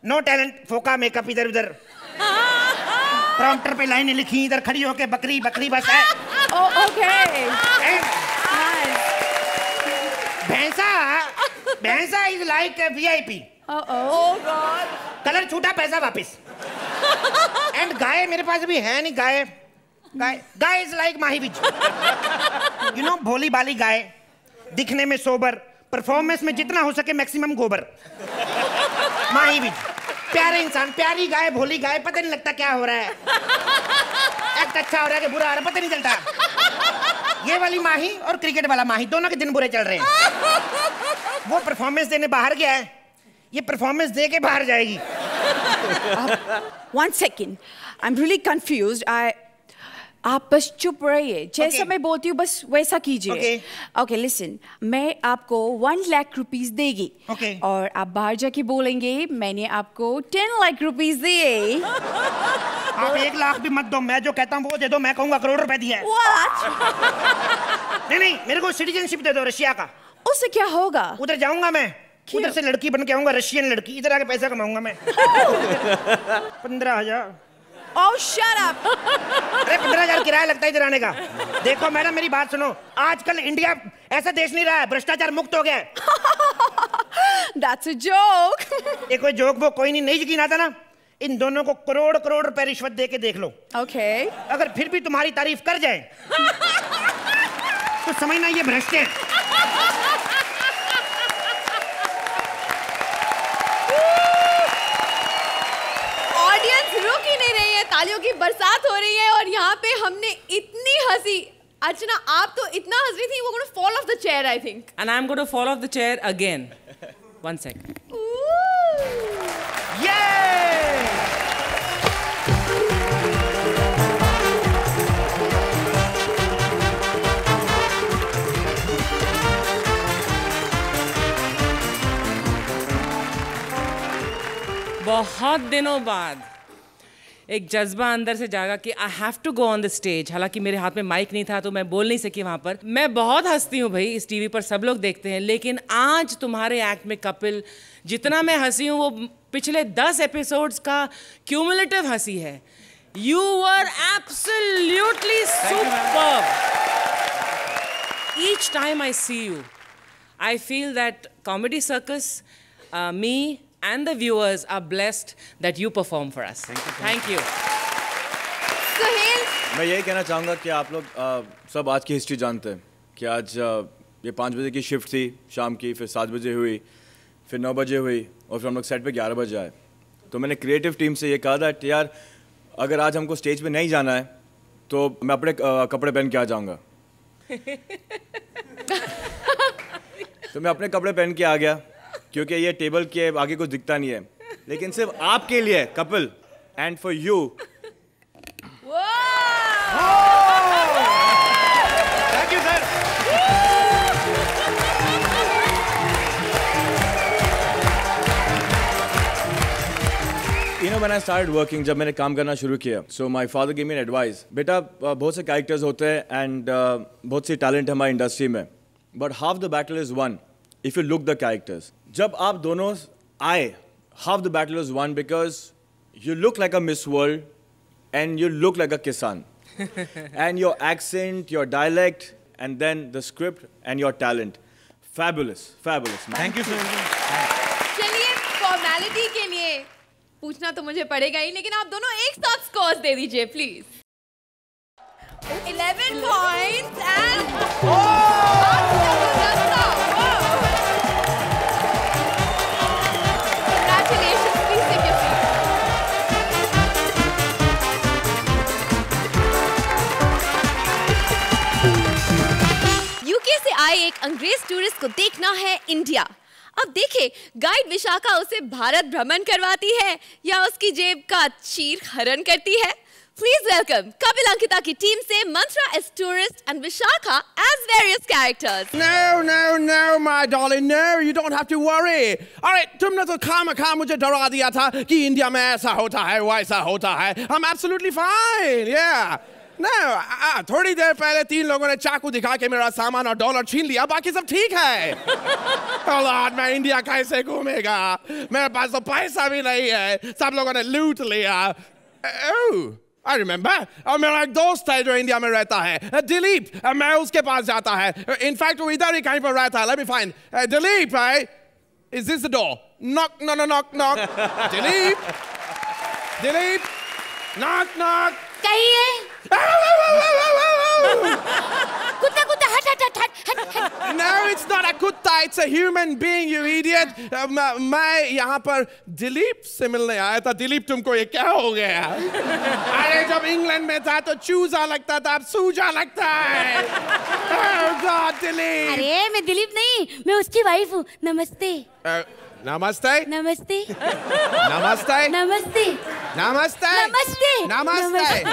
no talent, फोका मेकअप इधर उधर, प्रॉम्प्टर पे लाइनें लिखी, इधर खड़ी होके बकरी बकरी बस है। ओके। भैंसा इज लाइक VIP। कलर छूटा, पैसा वापिस। एंड गाय मेरे पास भी है नहीं। गाय इज लाइक माही बीज। यू नो, भोली बाली गाय, दिखने में सोबर, परफॉर्मेंस में जितना हो सके मैक्सिमम गोबर। माही बीज, प्यारे इंसान, प्यारी गाय, भोली गाय, पता नहीं लगता क्या हो रहा है, एक्ट अच्छा हो रहा है कि बुरा हो रहा है, पता नहीं चलता। ये वाली माही और क्रिकेट वाला माही, दोनों के दिन बुरे चल रहे हैं। वो परफॉर्मेंस देने बाहर गया है, ये परफॉर्मेंस दे के बाहर जाएगी। One second, I'm really confused. आप बस चुप रहिए, जैसा मैं बोलती हूँ बस वैसा कीजिए। Okay, listen, मैं आपको 1 लाख रुपीस देगी, और आप बाहर जाके बोलेंगे मैंने आपको 10 लाख रुपीस दिए। आप 1 लाख भी मत दो, मैं जो कहता हूँ वो दे दो, मैं कहूँगा करोड़ रुपए दिया है। नहीं, मेरे को सिटीजनशिप दे दो रशिया का। उससे क्या होगा? उधर जाऊंगा मैं, उधर से लड़की बन के आऊंगा, रशियन लड़की, इधर आके पैसा कमाऊंगा मैं। 15,000। Oh, shut up! अरे 15,000 किराया लगता है इधर आने का। देखो मैडम मेरी बात सुनो, आजकल इंडिया ऐसा देश नहीं रहा है, भ्रष्टाचार मुक्त हो गया है। That's a joke. ये कोई जोक वो कोई नहीं यकीन आता ना, इन दोनों को करोड़ करोड़ रुपए रिश्वत दे के देख लो। Okay. अगर फिर भी तुम्हारी तारीफ कर जाए तो समझना ये भ्रष्ट हैं। ऑडियंस रुक ही नहीं रही है, तालियों की बरसात हो रही है, और यहाँ पे हमने इतनी हंसी। अर्चना, आप तो इतना हंस रही थी, वो gonna fall off the chair, I think. And I'm going to fall off the chair again. 1 second. Yay! बहुत दिनों बाद एक जज्बा अंदर से जागा कि I have to go on the stage. हालांकि मेरे हाथ में माइक नहीं था तो मैं बोल नहीं सकी वहाँ पर। मैं बहुत हंसती हूँ भाई, इस टीवी पर सब लोग देखते हैं, लेकिन आज तुम्हारे एक्ट में कपिल, जितना मैं हंसी हूँ वो पिछले 10 एपिसोड्स का क्यूमुलेटिव हंसी है। You were absolutely superb. Each time I see you, I feel that comedy circus, me and the viewers are blessed that you perform for us. Thank you. Suhail, मैं यही कहना चाहूँगा कि आप लोग सब आज की हिस्ट्री जानते हैं कि आज ये 5 बजे की शिफ्ट थी शाम की, फिर 7 बजे हुई, फिर 9 बजे हुई और फिर हम लोग सेट पे 11 बजे आए। तो मैंने क्रिएटिव टीम से ये कहा था कि यार अगर आज हमको स्टेज पे नहीं जाना है तो मैं अपने कपड़े पहन के आ जाऊँगा। तो मैं अपने कपड़े पहन के आ गया क्योंकि ये टेबल के आगे कुछ दिखता नहीं है, लेकिन सिर्फ आपके लिए Kapil and for you. Thank you sir. You know when I started working, जब मैंने काम करना शुरू किया, so my father gave me an advice, बेटा बहुत से कैरेक्टर्स होते हैं and बहुत सी टैलेंट है हमारी इंडस्ट्री में, but half the battle is won if you look the characters. जब आप दोनों आए, half the battle is won because you look like a Miss World and you look like a Kisan. And your accent, your dialect, and then the script and your talent. Fabulous, fabulous. Man. Thank you sir. चलिए फॉर्मेलिटी के लिए पूछना तो मुझे पड़ेगा ही, लेकिन आप दोनों एक साथ स्कोर्स दे दीजिए please. 11 points and Congratulations, please take your seat. UK से आए एक अंग्रेज टूरिस्ट को देखना है इंडिया। अब देखिए गाइड विशाखा उसे भारत भ्रमण करवाती है या उसकी जेब का चीर हरण करती है। प्लीज वेलकम कपिल अंकिता की टीम से Mantra as tourist and Vishakha as various characters. No, my darling, no, you don't have to worry. All right, तुमने तो खामखा मुझे डरा दिया था कि इंडिया में ऐसा होता है वैसा होता है। I'm absolutely fine, yeah. No, थोड़ी देर पहले 3 लोगों ने चाकू दिखा के मेरा सामान और डॉलर छीन लिया, बाकी सब ठीक है। Oh Lord, मैं इंडिया कैसे घूमेगा? मेरे पास तो पैसा भी नहीं है, सब लोगों ने लूट लिया। Oh, I remember. और मेरा एक दोस्त है जो इंडिया में रहता है, दिलीप, मैं उसके पास जाता है। इनफैक्ट वो इधर ही कहीं पर रहता है। Let me find. Dilip, is this the door? Knock, knock, knock, knock. Dilip, knock, knock. कहिए। कुत्ता कुत्ता हट हट हट हट हट। No, it's not a कुत्ता, it's a human being, you idiot. मैं यहाँ पर दिलीप से मिलने आया था। दिलीप तुमको ये क्या हो गया? अरे जब इंग्लैंड में था तो चूजा लगता था, अब सूजा लगता है। Oh God, Dilip. अरे मैं दिलीप नहीं, मैं उसकी वाइफ हूँ। नमस्ते। नमस्ते। नमस्ते। नमस्ते। नमस्ते। नमस्ते। नमस्ते। नमस्ते।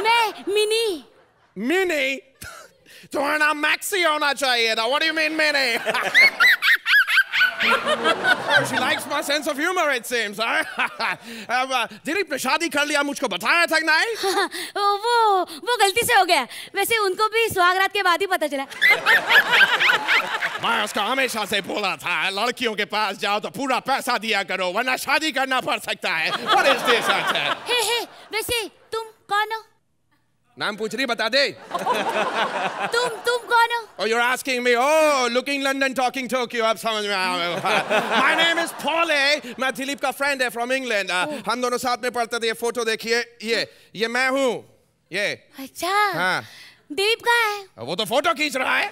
मैं मिनी। मिनी? तुम्हारा नाम मैक्सी होना चाहिए था। What do you mean mini? She likes my sense of humor, it seems. Dilip ने शादी कर लिया, मुझको बताया था नहीं? वो गलती से हो गया। वैसे उनको भी सुहागरात के बाद ही पता चला। मैं उसको हमेशा से बोला था लड़कियों के पास जाओ तो पूरा पैसा दिया करो वरना शादी करना पड़ सकता है। What is this? हे वैसे तुम कौन हो? नाम पूछ रही, बता दे। तुम कौन हो? Oh, you're asking me. Oh, looking London, talking Tokyo. अब समझ में आया। My name is Paulie. मैं दिलीप का फ्रेंड है from England. हम दोनों साथ में पढ़ते थे। ये फोटो देखिए, ये मैं हूँ। ये। अच्छा। हाँ। दिलीप कहाँ है? वो तो फोटो खींच रहा है।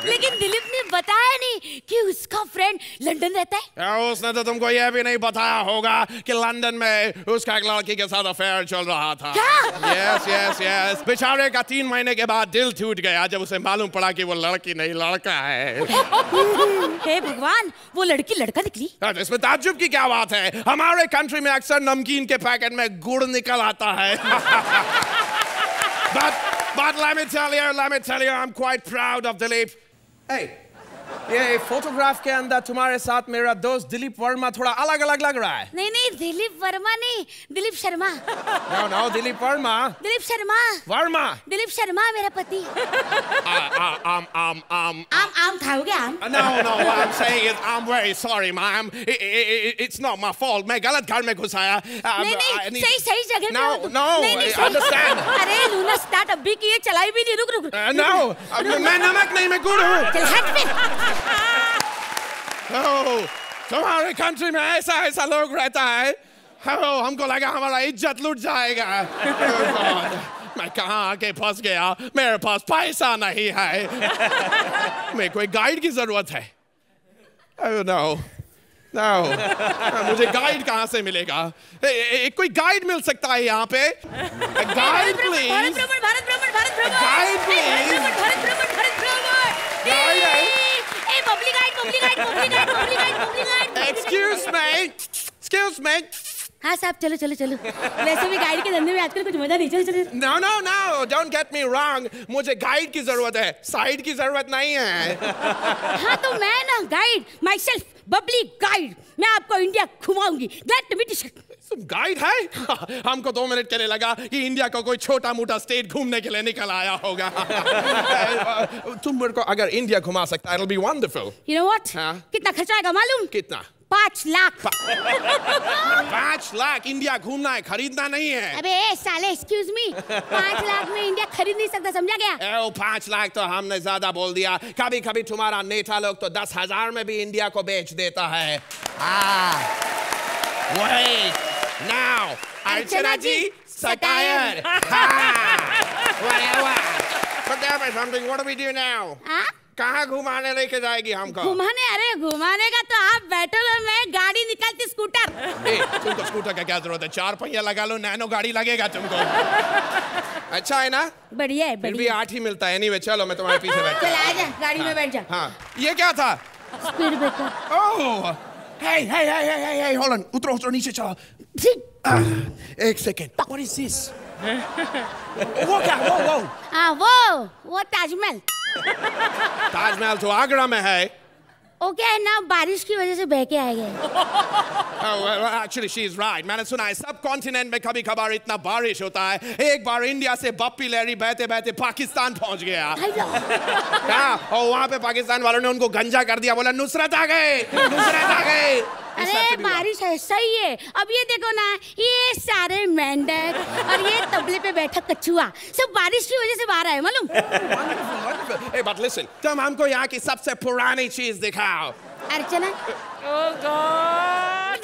लेकिन दिलीप ने बताया नहीं कि उसका फ्रेंड लंदन रहता है। उसने तो तुमको यह भी नहीं बताया होगा कि लंदन में उसका एक लड़की के साथ अफेयर चल रहा था। यस। बेचारे का 3 महीने के बाद दिल टूट गया जब उसे मालूम पड़ा कि वो लड़की नहीं लड़का है। हे भगवान, वो लड़की लड़का निकली। इसमें ताज्जुब की क्या बात है? हमारे कंट्री में अक्सर नमकीन के पैकेट में गुड़ निकल आता है। But let me tell you, I'm quite proud of Dilip. Hey, ये फोटोग्राफ के अंदर तुम्हारे साथ मेरा दोस्त दिलीप वर्मा थोड़ा अलग अलग लग रहा है। नहीं, दिलीप वर्मा नहीं, दिलीप शर्मा। No, दिलीप वर्मा। दिलीप शर्मा। वर्मा। दिलीप शर्मा मेरा पति। आम खाओगे आम? No, what I'm saying is I'm very sorry, ma'am. It's not my fault. मैं गलत घर में घुसाया। नहीं, सही जगह। No, understand. अरे लूना स्टार्ट अभी की ये चलाई भी नहीं, रुक। No, मैं नमक नहीं, मैं गुड़ हूँ। चल हट फिर। तुम्हारे कंट्री में ऐसा लोग रहता है। हमको लगा हमारा इज्जत लूट जाएगा। मैं कहाँ आके फंस गया, मेरे पास पैसा नहीं है। मेरे को एक गाइड की जरूरत है। नो मुझे गाइड कहाँ से मिलेगा? कोई गाइड मिल सकता है यहाँ पे? Guide please. Guide please. Excuse me. हाँ साहब, चलो चलो चलो। वैसे भी गाइड के धंधे में आजकल कुछ मजा नहीं। चलो चलो। No, don't get me wrong. मुझे गाइड की जरूरत है, साइड की जरूरत नहीं है। हाँ तो मैं ना गाइड, myself, बबली गाइड। मैं आपको इंडिया घुमाऊंगी। Glad to meet you. Guide है? हमको 2 मिनट के लिए लगा कि इंडिया का कोई छोटा मोटा स्टेट घूमने के लिए निकल आया होगा। तुम मेरे को अगर इंडिया घुमा सकता है, it'll be wonderful. You know what? कितना खर्चा आएगा मालूम? कितना? 5 लाख। 5 लाख? इंडिया घूमना है, खरीदना नहीं है। अबे साले, excuse me, 5 लाख में इंडिया खरीद नहीं सकता, समझा गया? 5 लाख तो हमने ज्यादा बोल दिया। कभी कभी तुम्हारा नेता लोग तो 10,000 में भी इंडिया को बेच देता है। Wait, now, Archana ji, satire. But tell me something, what do we do now? कहाँ घुमाने लेके जाएगी हमको? घुमाने? अरे घुमाने का तो आप बैठो ना, मैं गाड़ी निकालती स्कूटर। तुमको स्कूटर का क्या जरूरत है? 4 पहिया लगा लो, नैनो गाड़ी लगेगा तुमको। अच्छा है ना? बढ़िया है, फिर भी 8 ही मिलता है। anyway, चलो मैं तुम्हारे पीछे बैठता हूँ। चल आजा, गाड़ी में बैठ जा। हाँ, ये क्या था? Speed breaker. Oh, hey, hold on, उतरो नीचे चलो। एक सेकेंड, what is this? वो क्या? वो ताजमहल। ताजमहल तो आगरा में है। ओके ना, बारिश की वजह से बह के आए गए। Actually, she is right. मैंने सुना है सब कॉन्टिनेंट में कभी कभार इतना बारिश होता है। एक बार इंडिया से बप्पी लहरी बहते बहते पाकिस्तान पहुंच गया। और वहाँ पे पाकिस्तान वालों ने उनको गंजा कर दिया, बोला नुसरत आ गए। अरे बारिश ऐसा ही है। अब ये देखो ना, ये सारे मेंढक और ये तबले पे बैठा कछुआ सब बारिश की वजह से बाहर आए, मालूम? Hey, but listen, तुम हमको यहाँ की सबसे पुरानी चीज दिखाओ। अर्चना,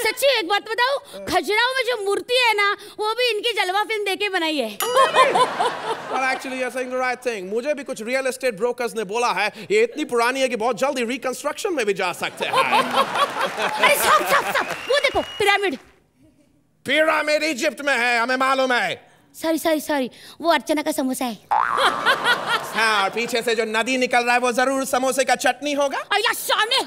सच्ची एक बात बताओ, खजुराहो में जो मूर्ति है ना, वो भी इनकी जलवा फिल्म देके बनाई है। Well, actually, you're saying the right thing. मुझे भी कुछ रियल एस्टेट ब्रोकर्स ने बोला है, ये इतनी पुरानी है कि बहुत जल्दी रिकंस्ट्रक्शन में भी जा सकते हैं। अरे सब, वो देखो पिरामिड इजिप्ट में है, हमें मालूम है। सॉरी, वो अर्चना का समोसा है। हाँ, और पीछे से जो नदी निकल रहा है वो जरूर समोसे का चटनी होगा। अया सामने,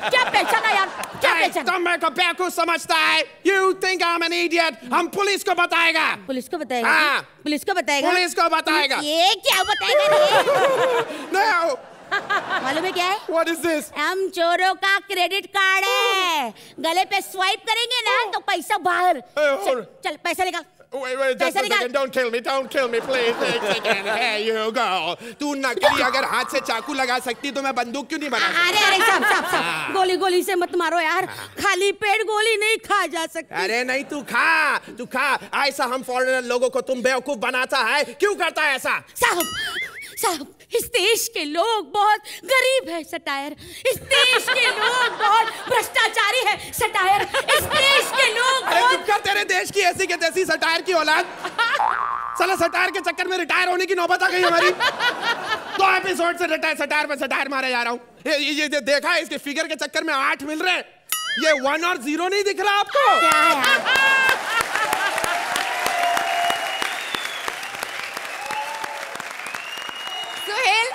क्या पहचाना यार, क्या पहचाना? तुम मेरे को बेवकूफ समझता है? You think I'm an idiot? हम पुलिस को बताएगा। पुलिस को बताएगा? पुलिस को बताएगा। ये क्या बताएगा? No. मालूम है क्या है? What is this? हम चोरों का क्रेडिट कार्ड है। गले पे स्वाइप करेंगे ना तो पैसा बाहर। चल पैसा निकाल। Wait, just a second. Don't kill me, please. Here you go. तू नकली अगर हाथ से चाकू लगा सकती तो मैं बंदूक क्यों नहीं बना सकती? अरे साहब, गोली से मत मारो यार। खाली पेट गोली नहीं खा जा सकती। अरे नहीं, तू खा। ऐसा हम फॉरेनर लोगों को तुम बेवकूफ बनाता है, क्यों करता है ऐसा? साहब, इस देश के लोग बहुत गरीब है सटायर। इस देश के लोग बहुत भ्रष्टाचारी है सटायर। इस देश के लोग चुप कर, तेरे देश की ऐसी के तैसी सटायर की औलाद। साला सटायर के चक्कर में रिटायर होने की नौबत आ गई हमारी। 2 एपिसोड से सटायर पे सटायर मारे जा रहा हूँ। ये देखा है, इसके फिगर के चक्कर में 8 मिल रहे हैं। ये 1 और 0 नहीं दिख रहा आपको?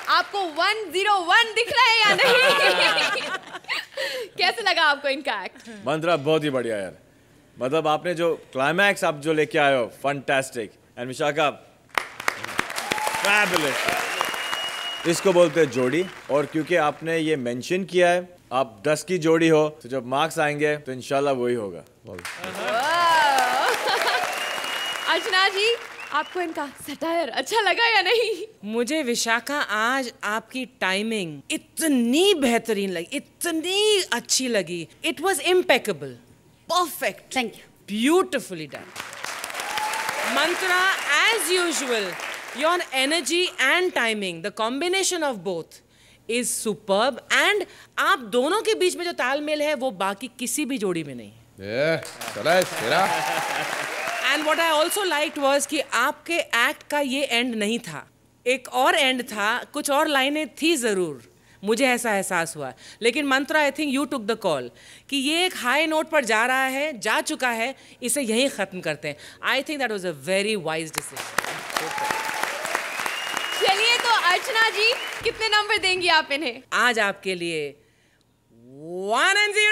आपको 101 दिख रहा है या नहीं? कैसे लगा आपको इनका एक्ट? मंत्रा बहुत ही बढ़िया यार। मतलब आपने जो क्लाइमैक्स आप जो लेके आए हो, फैंटास्टिक। And Vishakha, fabulous. इसको बोलते हैं जोड़ी। और क्योंकि आपने ये मेंशन किया है आप 10 की जोड़ी हो, तो जब मार्क्स आएंगे तो इंशाल्लाह वही होगा। अर्चना जी, आपको इनका सटायर अच्छा लगा या नहीं? मुझे विशाखा आज आपकी टाइमिंग इतनी बेहतरीन लगी, इतनी अच्छी लगी। It was impeccable, perfect, thank you, beautifully done. Mantra, as usual, your energy and timing, the combination of both is superb. And आप दोनों के बीच में जो तालमेल है वो बाकी किसी भी जोड़ी में नहीं। And what I also liked was कि आपके एक्ट का ये एंड नहीं था, एक और एंड था, कुछ और लाइनें थी जरूर, मुझे ऐसा एहसास हुआ। लेकिन Mantra, I think you took the call कि ये एक हाई नोट पर जा रहा है, जा चुका है, इसे यहीं खत्म करते हैं। I think that was a very wise decision. चलिए, तो अर्चना जी कितने नंबर देंगी आप इन्हें? आज आपके लिए 1 and 0।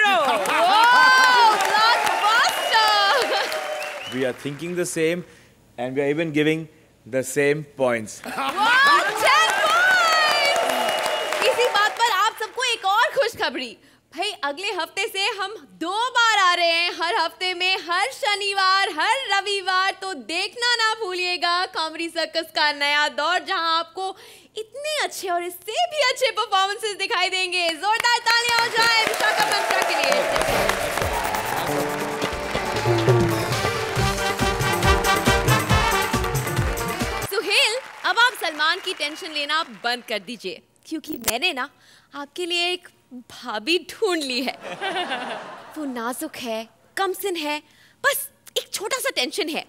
We are thinking the same, and we are even giving the same points. इसी बात पर आप सबको एक और खुशखबरी, भाई अगले हफ्ते से हम 2 बार आ रहे हैं, हर हफ्ते में, हर शनिवार, हर रविवार। तो देखना ना भूलिएगा कॉमेडी सर्कस का नया दौर, जहां आपको इतने अच्छे और इससे भी अच्छे परफॉर्मेंसेस दिखाई देंगे। जोरदार तालियां हो जाए विशाखा मंत्रा के लिए। सुहेल, अब आप सलमान की टेंशन लेना बंद कर दीजिए, क्योंकि मैंने ना आपके लिए एक भाभी ढूंढ ली है। वो नाजुक है, कमसिन है, बस एक छोटा सा टेंशन है।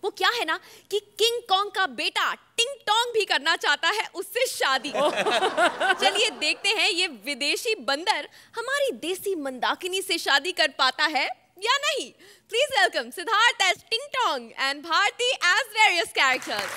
वो क्या है ना कि किंग कॉन्ग का बेटा टिंग टोंग भी करना चाहता है उससे शादी। चलिए देखते हैं ये विदेशी बंदर हमारी देसी मंदाकिनी से शादी कर पाता है या नहीं। Please welcome Siddharth as ting tong and Bharti as various characters.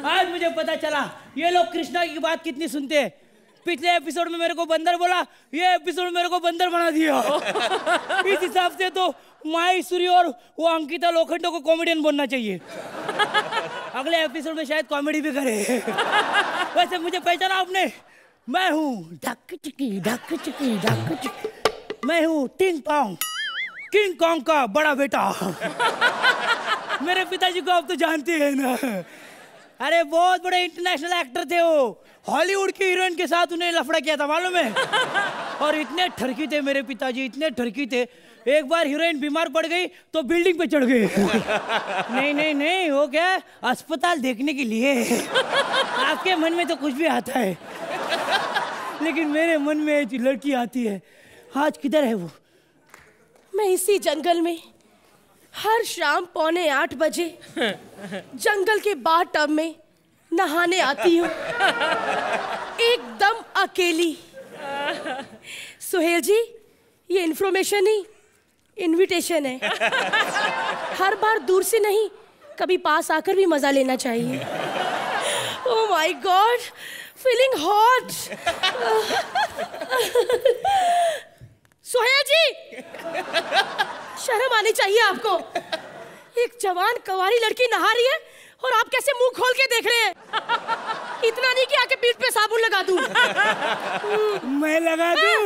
आज मुझे पता चला ये लोग कृष्णा की बात कितनी सुनते हैं। पिछले एपिसोड में मेरे को बंदर बोला, ये एपिसोड मेरे को बंदर बना दिया। इस हिसाब से तो माही सूरी और वो अंकिता लोखंडे को कॉमेडियन बनना चाहिए। अगले एपिसोड में शायद कॉमेडी भी करे। वैसे मुझे पहचाना आपने? मैं हूँ ढक चिकी ढक चिकी ढक चिकी, मैं हूँ टिंग टोंग, किंग कॉन्ग का बड़ा बेटा। मेरे पिताजी को आप तो जानते हैं ना। अरे बहुत बड़े इंटरनेशनल एक्टर थे वो, हॉलीवुड की हीरोइन के साथ उन्हें लफड़ा किया था मालूम है। और इतने ठरकी थे मेरे पिताजी, इतने ठरकी थे, एक बार हीरोइन बीमार पड़ गई तो बिल्डिंग पे चढ़ गए। नहीं नहीं नहीं, वो क्या अस्पताल देखने के लिए। आपके मन में तो कुछ भी आता है, लेकिन मेरे मन में एक लड़की आती है। आज किधर है वो? मैं इसी जंगल में हर शाम 7:45 बजे जंगल के बाथटब में नहाने आती हूँ, एकदम अकेली। सुहेल जी, ये इन्फॉर्मेशन ही इनविटेशन है। हर बार दूर से नहीं, कभी पास आकर भी मजा लेना चाहिए। Oh my god, feeling hot. Suhail ji, शर्म आनी चाहिए आपको। एक जवान कवारी लड़की नहा रही है और आप कैसे मुंह खोल के देख रहे हैं। इतना नहीं कि आके पीठ पे साबुन लगा दूं। मैं लगा दूं।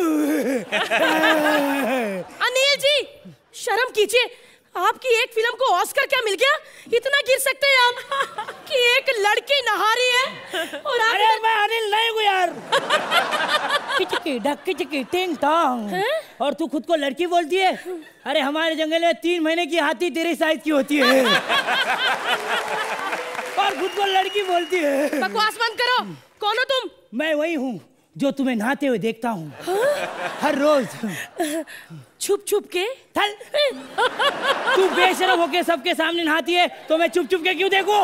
अनिल जी, शर्म कीजिए। आपकी एक फिल्म को ऑस्कर क्या मिल गया? इतना गिर सकते हैं आप कि एक लड़की नहा रही है और आप। अरे मैं अनिल नहीं हूँ यार। किचकी ढक किचकी टिंग टोंग, और तू खुद को लड़की बोलती है? अरे हमारे जंगल में 3 महीने की हाथी तेरे साइज की होती है और खुद को लड़की बोलती है। बकवास बंद करो। कौन हो तुम? मैं वही हूँ जो तुम्हें नहाते हुए देखता हूँ हर रोज, छुप छुप के। तू बेशरम होके सबके सामने नहाती है तो मैं चुप चुप के क्यों देखूं?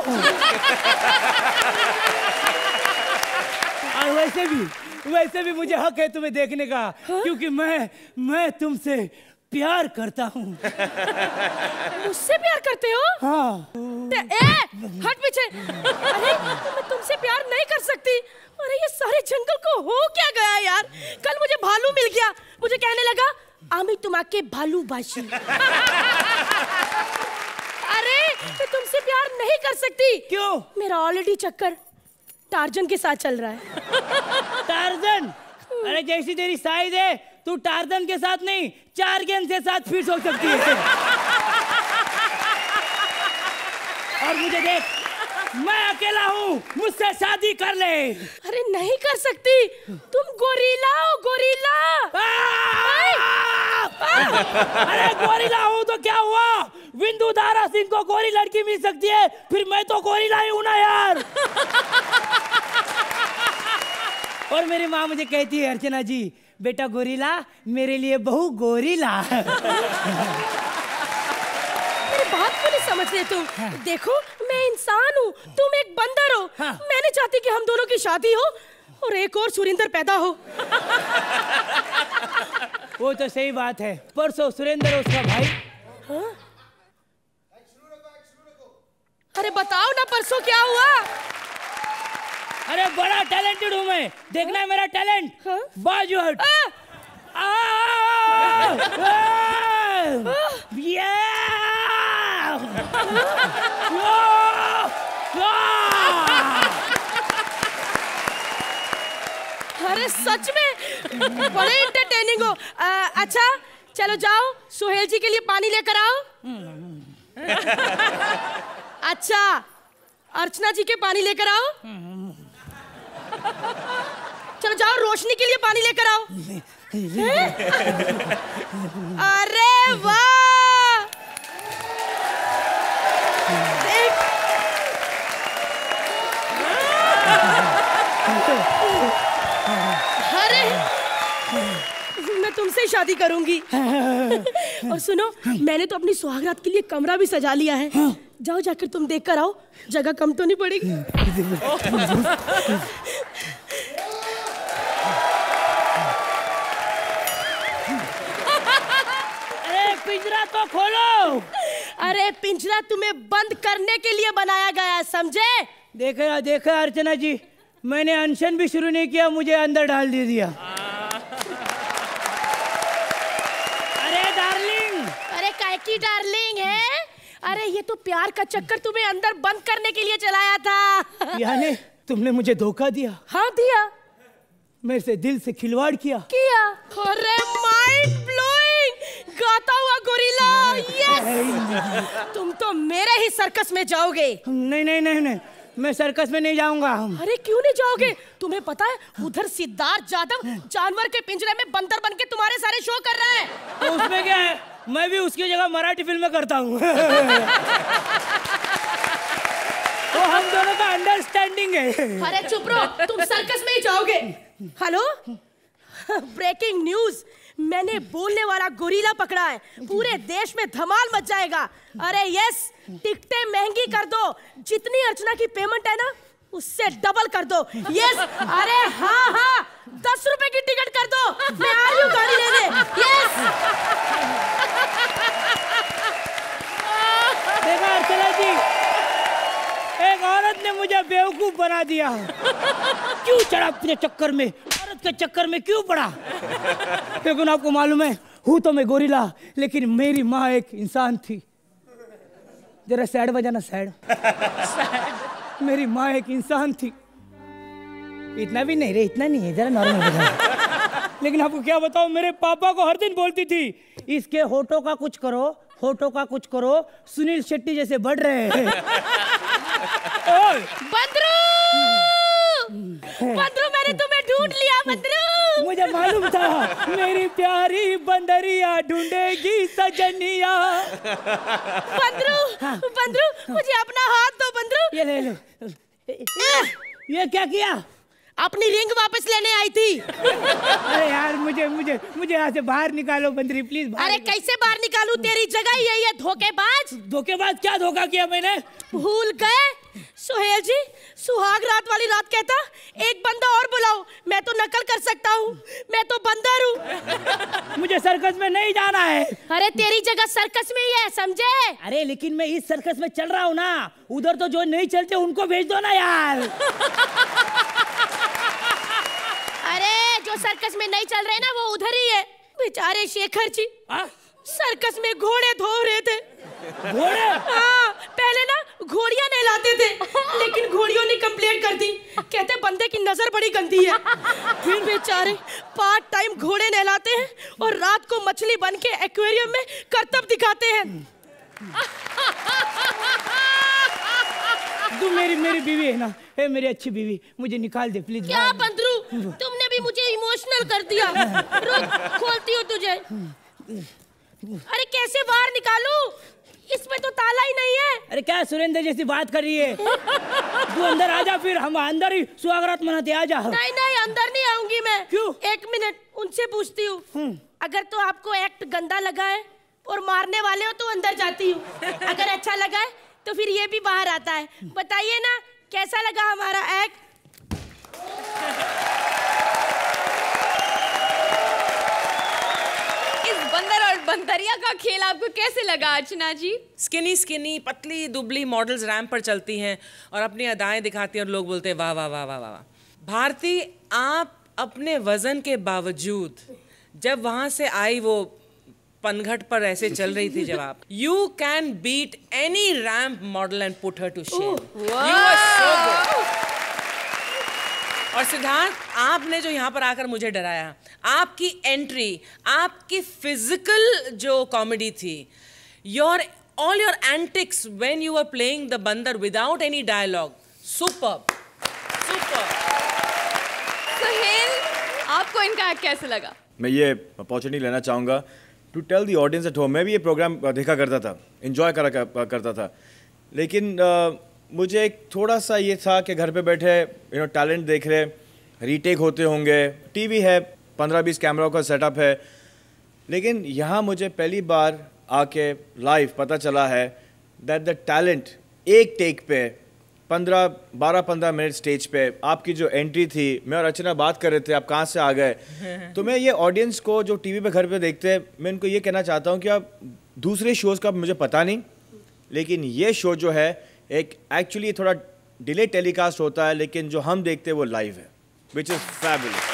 और वैसे भी मुझे हक है तुम्हें देखने का, क्योंकि मैं तुमसे प्यार करता हूँ। मुझसे प्यार करते हो? हाँ। हट पीछे। अरे मैं तुमसे प्यार नहीं कर सकती। अरे ये सारे जंगल को हो क्या गया यार? कल मुझे भालू मिल गया, मुझे कहने लगा आमी तुम्हाके भालू बाशी। अरे मैं तुमसे प्यार नहीं कर सकती। क्यों? मेरा ऑलरेडी चक्कर टार्जन के साथ चल रहा है। टार्जन? अरे जैसी तेरी साइज है तू टार्जन के साथ नहीं 4 गेंद से 7 फीट हो सकती है। और मुझे देख, मैं अकेला हूँ, मुझसे शादी कर ले। अरे नहीं कर सकती, तुम गोरिल्ला हो, गोरिल्ला। अरे गोरिल्ला हूँ तो क्या हुआ? विंदु दारा सिंह को गोरी लड़की मिल सकती है, फिर मैं तो गोरिल्ला ही हूँ ना यार। और मेरी माँ मुझे कहती है अर्चना जी बेटा गोरिल्ला मेरे लिए बहू गोरिल्ला। मेरी बात को नहीं समझ रहे तुम। देखो मैं इंसान हूँ, तुम एक बंदर हो। मैं नहीं चाहती कि हम दोनों की शादी हो और एक और सुरेंद्र पैदा हो। वो तो सही बात है, परसों सुरेंद्र उसका भाई। हाँ? अरे बताओ ना परसों क्या हुआ? अरे बड़ा टैलेंटेड हूँ मैं, देखना है मेरा टैलेंट। बाजू हट। अरे सच में बड़े एंटरटेनिंग हो। अच्छा चलो जाओ सुहेल जी के लिए पानी लेकर आओ। अच्छा अर्चना जी के पानी लेकर आओ। चलो जाओ रोशनी के लिए पानी लेकर आओ। अरे वाह, अरे मैं तुमसे शादी करूंगी। और सुनो मैंने तो अपनी सुहागरात के लिए कमरा भी सजा लिया है। जाओ जाकर तुम देख कर आओ, जगह कम तो नहीं पड़ेगी। अरे पिंजरा तो खोलो। अरे पिंजरा तुम्हें बंद करने के लिए बनाया गया है, समझे? देखा अर्चना जी, मैंने अनशन भी शुरू नहीं किया, मुझे अंदर डाल दे दिया। अरे डार्लिंग। अरे काय की डार्लिंग है? अरे ये तो प्यार का चक्कर तुम्हें अंदर बंद करने के लिए चलाया था। यानी तुमने मुझे धोखा दिया? हाँ दिया। मेरे से दिल से खिलवाड़ किया? अरे माइंड ब्लोइंग, गाता हुआ गोरिल्ला। यस, तुम तो मेरे ही सर्कस में जाओगे। नहीं, मैं सर्कस में नहीं जाऊंगा। अरे क्यों नहीं जाओगे? तुम्हें पता है उधर सिद्धार्थ यादव जानवर के पिंजरे में बंदर बन के तुम्हारे सारे शो कर रहा है। तो उसमें क्या है, मैं भी उसकी जगह मराठी फिल्में करता हूँ। तो हम दोनों का अंडरस्टैंडिंग है। अरे चुप रहो, तुम सर्कस में ही जाओगे। हेलो, ब्रेकिंग न्यूज, मैंने बोलने वाला गोरिल्ला पकड़ा है। पूरे देश में धमाल मच जाएगा। अरे यस, टिकटें महंगी कर दो, जितनी अर्चना की पेमेंट है ना उससे डबल कर दो। यस, अरे हाँ 10 रुपए की टिकट कर दो, मैं आ रही हूँ गाड़ी लेने। यस। देखा अर्चना जी, एक औरत ने मुझे बेवकूफ बना दिया। क्यों चढ़ा अपने चक्कर में, औरत के चक्कर में क्यों पड़ा? लेकिन आपको मालूम है, हूँ तो मैं गोरिल्ला, लेकिन मेरी माँ एक इंसान थी। जरा सैड बजाना, सैड। मेरी माँ एक इंसान थी। इतना भी नहीं रे, इतना नहीं है, जरा नॉर्मल बजाना। लेकिन आपको क्या बताऊं, मेरे पापा को हर दिन बोलती थी, इसके होठों का कुछ करो, होठों का कुछ करो, सुनील शेट्टी जैसे बढ़ रहे हैं। बंदरू, मैंने तुम्हें ढूंढ लिया बंदरू। मुझे मालूम था मेरी प्यारी बंदरिया ढूंढेगी सजनिया। बंदरू, मुझे अपना हाथ दो बंदरू। ये ले लो। ये क्या किया? अपनी रिंग वापस लेने आई थी। अरे यार, मुझे यहाँ से बाहर निकालो बंदरी प्लीज। अरे कैसे बाहर निकालूं, तेरी जगह यही है धोखेबाज। धोखेबाज? क्या धोखा किया मैंने? भूल गए सुहेल जी, सुहाग रात वाली रात कहता एक बंदा और बुलाओ, मैं तो नकल कर सकता हूँ, मैं तो बंदर हूँ। मुझे सर्कस में नहीं जाना है। अरे तेरी जगह सर्कस में ही है, समझे? अरे लेकिन मैं इस सर्कस में चल रहा हूँ ना, उधर तो जो नहीं चलते उनको भेज दो ना यार। अरे जो सर्कस में नहीं चल रहे ना वो उधर ही है। बेचारे शेखर जी सर्कस में घोड़े धो रहे थे। घोड़े? हाँ, पहले ना घोड़ियां नहलाते थे, लेकिन घोड़ियों ने कंप्लेंट कर दी, कहते बंदे की नजर बड़ी गंदी है। फिर बेचारे पार्ट टाइम घोड़े नहलाते हैं और रात को मछली बन के एक्वेरियम में करतब दिखाते हैं। तू मेरी बीवी है ना, हे मेरी अच्छी बीवी, मुझे निकाल दे प्लीज। क्या बंदरू, तुमने भी मुझे इमोशनल कर दिया। रुक, खोलती हूँ तुझे। अरे कैसे बाहर निकालूं? इसमें तो ताला ही नहीं है। अरे क्या सुरेंद्र जैसी बात कर रही है? तू अंदर आ जा, फिर हम अंदर ही सुहागरात मनाते। आ जा। नहीं अंदर नहीं आऊंगी मैं। क्यों? एक मिनट, उनसे पूछती हूँ। अगर तो आपको एक्ट गंदा लगा है और मारने वाले हो तो अंदर जाती हूँ, अगर अच्छा लगा है तो फिर ये भी बाहर आता है। बताइए ना कैसा लगा हमारा एक्ट? बंदर और बंदरिया का खेल आपको कैसे लगा अर्चना जी? स्किनी पतली दुबली मॉडल्स रैंप पर चलती हैं और अपनी अदाएं दिखाती हैं और लोग बोलते हैं वाह वाह वाह वाह वाह। भारती, आप अपने वजन के बावजूद जब वहां से आई वो पनघट पर ऐसे चल रही थी, जब आप you can beat any ramp model and put her to shame. You are so good. और सिद्धार्थ, आपने जो यहाँ पर आकर मुझे डराया, आपकी एंट्री, आपकी फिजिकल जो कॉमेडी थी, all your antics when you were playing the बंदर without any dialogue, superb. Suhail, आपको इनका एक्ट कैसे लगा? मैं ये अपॉर्चुनिटी लेना चाहूँगा to tell the audience at home. मैं भी ये प्रोग्राम देखा करता था, एंजॉय करता था, लेकिन मुझे एक थोड़ा सा ये था कि घर पे बैठे टैलेंट देख रहे, रीटेक होते होंगे, टीवी है, 15-20 कैमराओं का सेटअप है, लेकिन यहाँ मुझे पहली बार आके लाइव पता चला है दैट द टैलेंट एक टेक पे 12-15 मिनट स्टेज पे, आपकी जो एंट्री थी, मैं और अर्चना बात कर रहे थे, आप कहाँ से आ गए, तो मैं ये ऑडियंस को जो टीवी पे घर पे देखते हैं, मैं इनको ये कहना चाहता हूँ कि आप दूसरे शोज़ का मुझे पता नहीं, लेकिन ये शो जो है एक एक्चुअली थोड़ा डिले टेलीकास्ट होता है, लेकिन जो हम देखते हैं वो लाइव है, विच इज़ फैबुलस।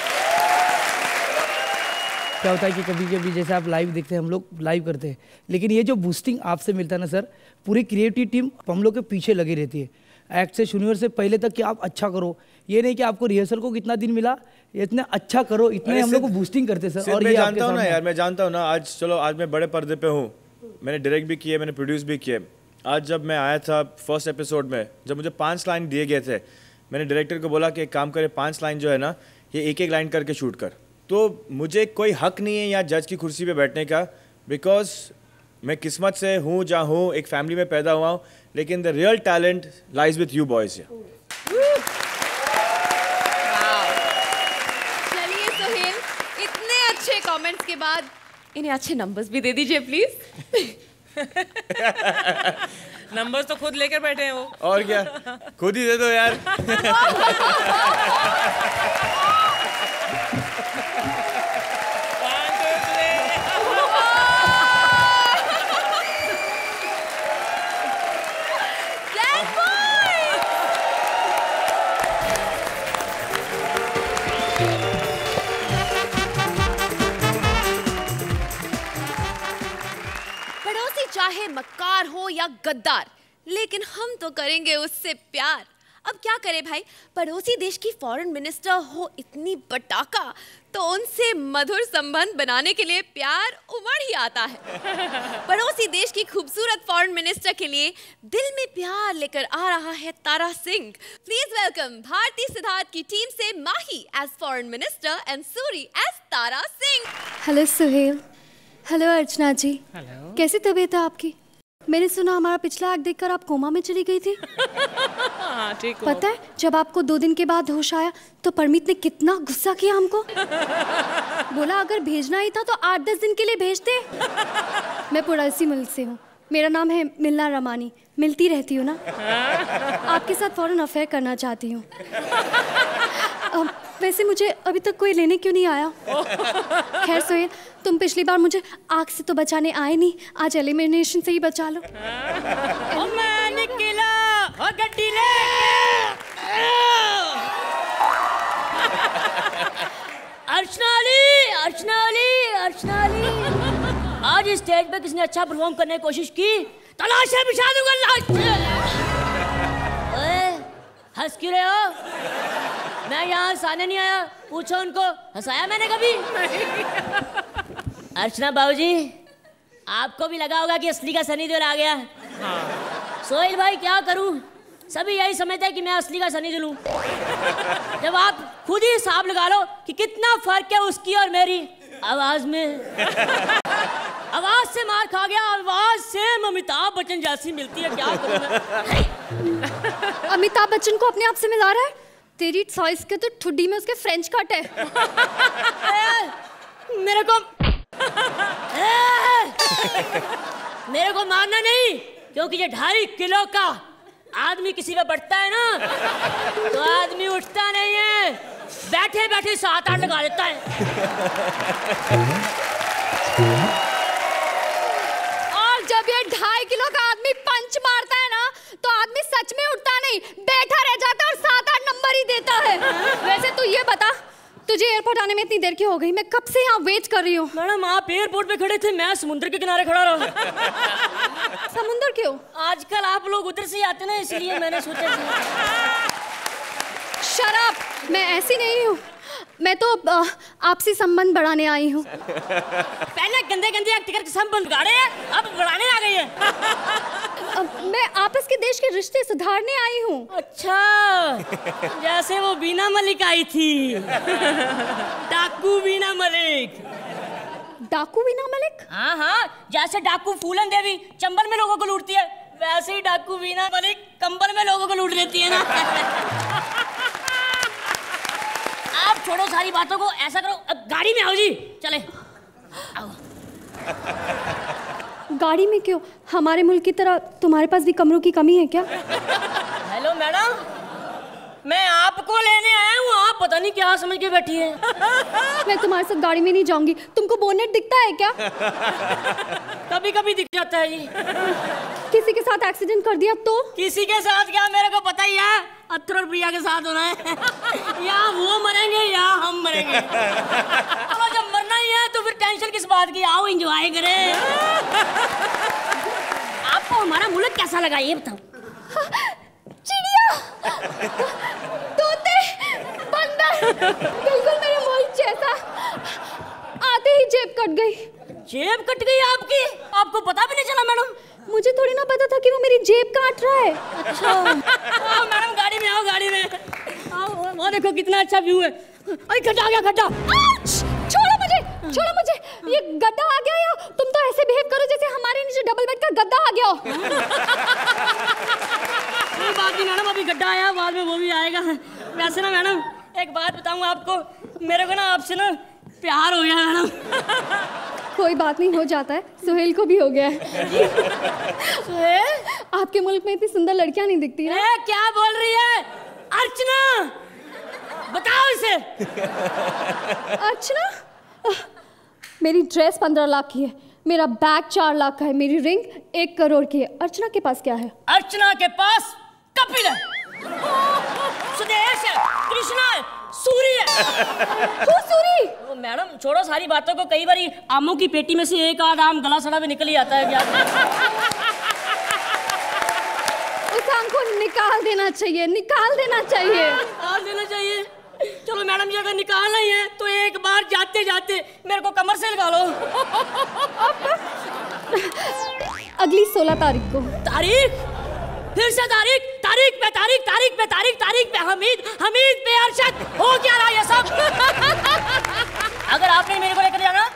क्या होता है कि कभी कभी जैसे आप लाइव देखते हैं, हम लोग लाइव करते हैं, लेकिन ये जो बूस्टिंग आपसे मिलता है ना सर, पूरी क्रिएटिव टीम हम लोग के पीछे लगी रहती है, एक्ट से शून्य से पहले तक कि आप अच्छा करो। ये नहीं कि आपको रिहर्सल को कितना दिन मिला, इतना अच्छा करो, इतने हम लोग को बूस्टिंग करते सर। और मैं जानता हूँ ना यार, मैं जानता हूँ ना, आज चलो आज मैं बड़े पर्दे पे हूँ, मैंने डायरेक्ट भी किए, मैंने प्रोड्यूस भी किए। आज जब मैं आया था फर्स्ट एपिसोड में, जब मुझे 5 लाइन दिए गए थे, मैंने डायरेक्टर को बोला कि एक काम करे, 5 लाइन जो है ना, ये एक लाइन करके शूट कर। तो मुझे कोई हक नहीं है यहाँ जज की कुर्सी पे बैठने का, बिकॉज मैं किस्मत से हूँ जहाँ हूँ, एक फैमिली में पैदा हुआ हूँ, लेकिन the real talent lies with you boys. चलिए सुहेल, इतने अच्छे कमेंट्स के बाद इन्हें अच्छे नंबर्स भी दे दीजिए प्लीज। नंबर्स तो खुद लेकर बैठे हैं वो। और क्या, खुद ही दे दो यार। चाहे मक्कार हो या गद्दार, लेकिन हम तो करेंगे उससे प्यार। अब क्या करे भाई, पड़ोसी देश की फॉरेन मिनिस्टर हो इतनी पटाखा, तो उनसे मधुर संबंध बनाने के लिए प्यार उमड़ ही आता है। पड़ोसी देश की खूबसूरत फॉरेन मिनिस्टर के लिए दिल में प्यार लेकर आ रहा है तारा सिंह। प्लीज वेलकम भारती सिद्धार्थ की टीम से Mahi as foreign minister and Suri as Tara Singh. Hello Suhail. Hello Archana ji. Hello. कैसी तबीयत है आपकी? मैंने सुना हमारा पिछला एक्ट देखकर आप कोमा में चली गई थी। ठीक हो। पता है जब आपको 2 दिन के बाद होश आया तो परमीत ने कितना गुस्सा किया हमको। बोला अगर भेजना ही था तो 8-10 दिन के लिए भेजते। मैं पड़ोसी मुल्क से हूँ, मेरा नाम है मिलना रमानी, मिलती रहती हूँ ना। आपके साथ फौरन अफेयर करना चाहती हूँ। वैसे मुझे अभी तक कोई लेने क्यों नहीं आया? खैर सोहेल, तुम पिछली बार मुझे आग से तो बचाने आए नहीं, आज एलिमिनेशन से ही बचा लो। मैं निकला हो गड्डी ले। अर्चना, आज इस स्टेज पे किसने अच्छा परफॉर्म करने की कोशिश की? तलाशे बिछा दूंगा लाश। हंस क्यों रहे हो? मैं यहाँ हंसाने नहीं आया, पूछो उनको, हंसाया मैंने कभी? अर्चना बाबूजी, आपको भी लगा होगा कि असली का सनी देओल आ गया। सोहेल भाई क्या करूं, सभी यही समझते हैं कि मैं असली का सनी देओल हूं। जब आप खुद ही हिसाब लगा लो कि कितना फर्क है उसकी और मेरी आवाज में। आवाज से मार खा गया, आवाज से अमिताभ बच्चन जैसी मिलती है, क्या करूं मैं? अमिताभ बच्चन को अपने आप से मिला रहा है? तेरी चॉइस के तो ठुड्डी में उसके फ्रेंच कट है। मेरे को मारना नहीं, क्योंकि ये 2.5 किलो का आदमी किसी पे बढ़ता है ना तो आदमी उठता नहीं है, बैठे बैठे 7-8 लगा देता है। और जब ये 2.5 किलो का आदमी पंच मारता है ना तो आदमी सच में उठता नहीं, बैठा रह जाता है और 7-8 नंबर ही देता है। वैसे तू ये बता, तुझे एयरपोर्ट आने में इतनी देर क्यों हो गई? मैं कब से यहाँ वेट कर रही हूँ। मैडम आप एयरपोर्ट पे खड़े थे, मैं समुद्र के किनारे खड़ा रहा। समुद्र क्यों? आजकल आप लोग उधर से आते ना, इसलिए मैंने सोचा। शराब, मैं ऐसी नहीं हूँ, मैं तो आपसी संबंध बढ़ाने आई हूँ। पहले गंदे गंदे एक्ट करके संबंध गाड़े हैं, अब बढ़ाने आ गई है। मैं आपस के देश के रिश्ते सुधारने आई हूँ। अच्छा, जैसे वो बीना मलिक आई थी, डाकू बीना मलिक। डाकू बीना मलिक? हाँ हाँ, जैसे डाकू फूलन देवी चंबल में लोगों को लूटती है, वैसे ही डाकू बीना मलिक कंबल में लोगों को लूट लेती है ना। आप छोड़ो सारी बातों को, ऐसा करो अब गाड़ी में आओ जी, चले आओ। गाड़ी में क्यों? हमारे मुल्क की तरह तुम्हारे पास भी कमरों की कमी है क्या? हेलो मैडम, मैं आपको लेने आया हूँ, आप पता नहीं क्या समझ के बैठी है। मैं तुम्हारे साथ गाड़ी में नहीं जाऊंगी, तुमको बोनेट दिखता है क्या? कभी कभी दिख जाता है जी। किसी के साथ एक्सीडेंट कर दिया तो? किसी के साथ क्या, मेरे को पता ही है, अत्तर और प्रिया के साथ होना है। या वो मरेंगे या हम मरेंगे। चलो जब मरना ही है तो फिर टेंशन किस बात की, आओ एंजॉय करें। आपको हमारा मुल्क कैसा लगा ये बताओ? चिड़िया, तोते, बंदर, बिल्कुल मेरे मुल्क जैसा। आते ही जेब कट गई। जेब कट गई आपकी? आपको पता भी नहीं चला मैडम? मुझे थोड़ी ना पता था कि वो मेरी जेब काट रहा है। अच्छा। आओ मैडम गाड़ी में आओ, गाड़ी में आओ। वो देखो कितना अच्छा व्यू है। अरे गड्ढा आ गया, गड्ढा। छोड़ो मुझे, छोड़ो मुझे। ये गड्ढा आ गया या तुम तो ऐसे बिहेव करो जैसे हमारे नीचे डबल बेड का गद्दा आ गया हो। कोई बात नहीं मैडम, अभी गड्ढा आया, बाद में वो भी आएगा। वैसे ना मैडम एक बात बताऊं आपको, मेरे को ना आपसे ना प्यार हो गया मैडम। कोई बात नहीं, हो जाता है, सोहेल को भी हो गया है। सोहेल, आपके मुल्क में इतनी सुंदर लड़कियां नहीं दिखती ना। क्या बोल रही है अर्चना? बताओ इसे। अर्चना, मेरी ड्रेस 15 लाख की है, मेरा बैग 4 लाख का है, मेरी रिंग 1 करोड़ की है। अर्चना के पास क्या है? अर्चना के पास कपिल है, सुदेश है, कृष्णा है, सूरी है। वो सूरी? ओ मैडम छोड़ो सारी बातों को, कई बार आमों की पेटी में से एक आध आम गला सड़ा में निकल ही आता है क्या? उस आम को निकाल देना चाहिए, निकाल देना चाहिए, निकाल देना चाहिए। चलो मैडम जी अगर निकालना ही है तो एक बार जाते जाते मेरे को कमर से लगा लो। अगली 16 तारीख को। तारीख? फिर से तारीख? तारीख पे तारीख, तारीख पे तारीख, तारीख पे हमीद, हमीद पे अरशद, हो क्या रहा है ये सब? अगर आपने मेरे को लेकर जाना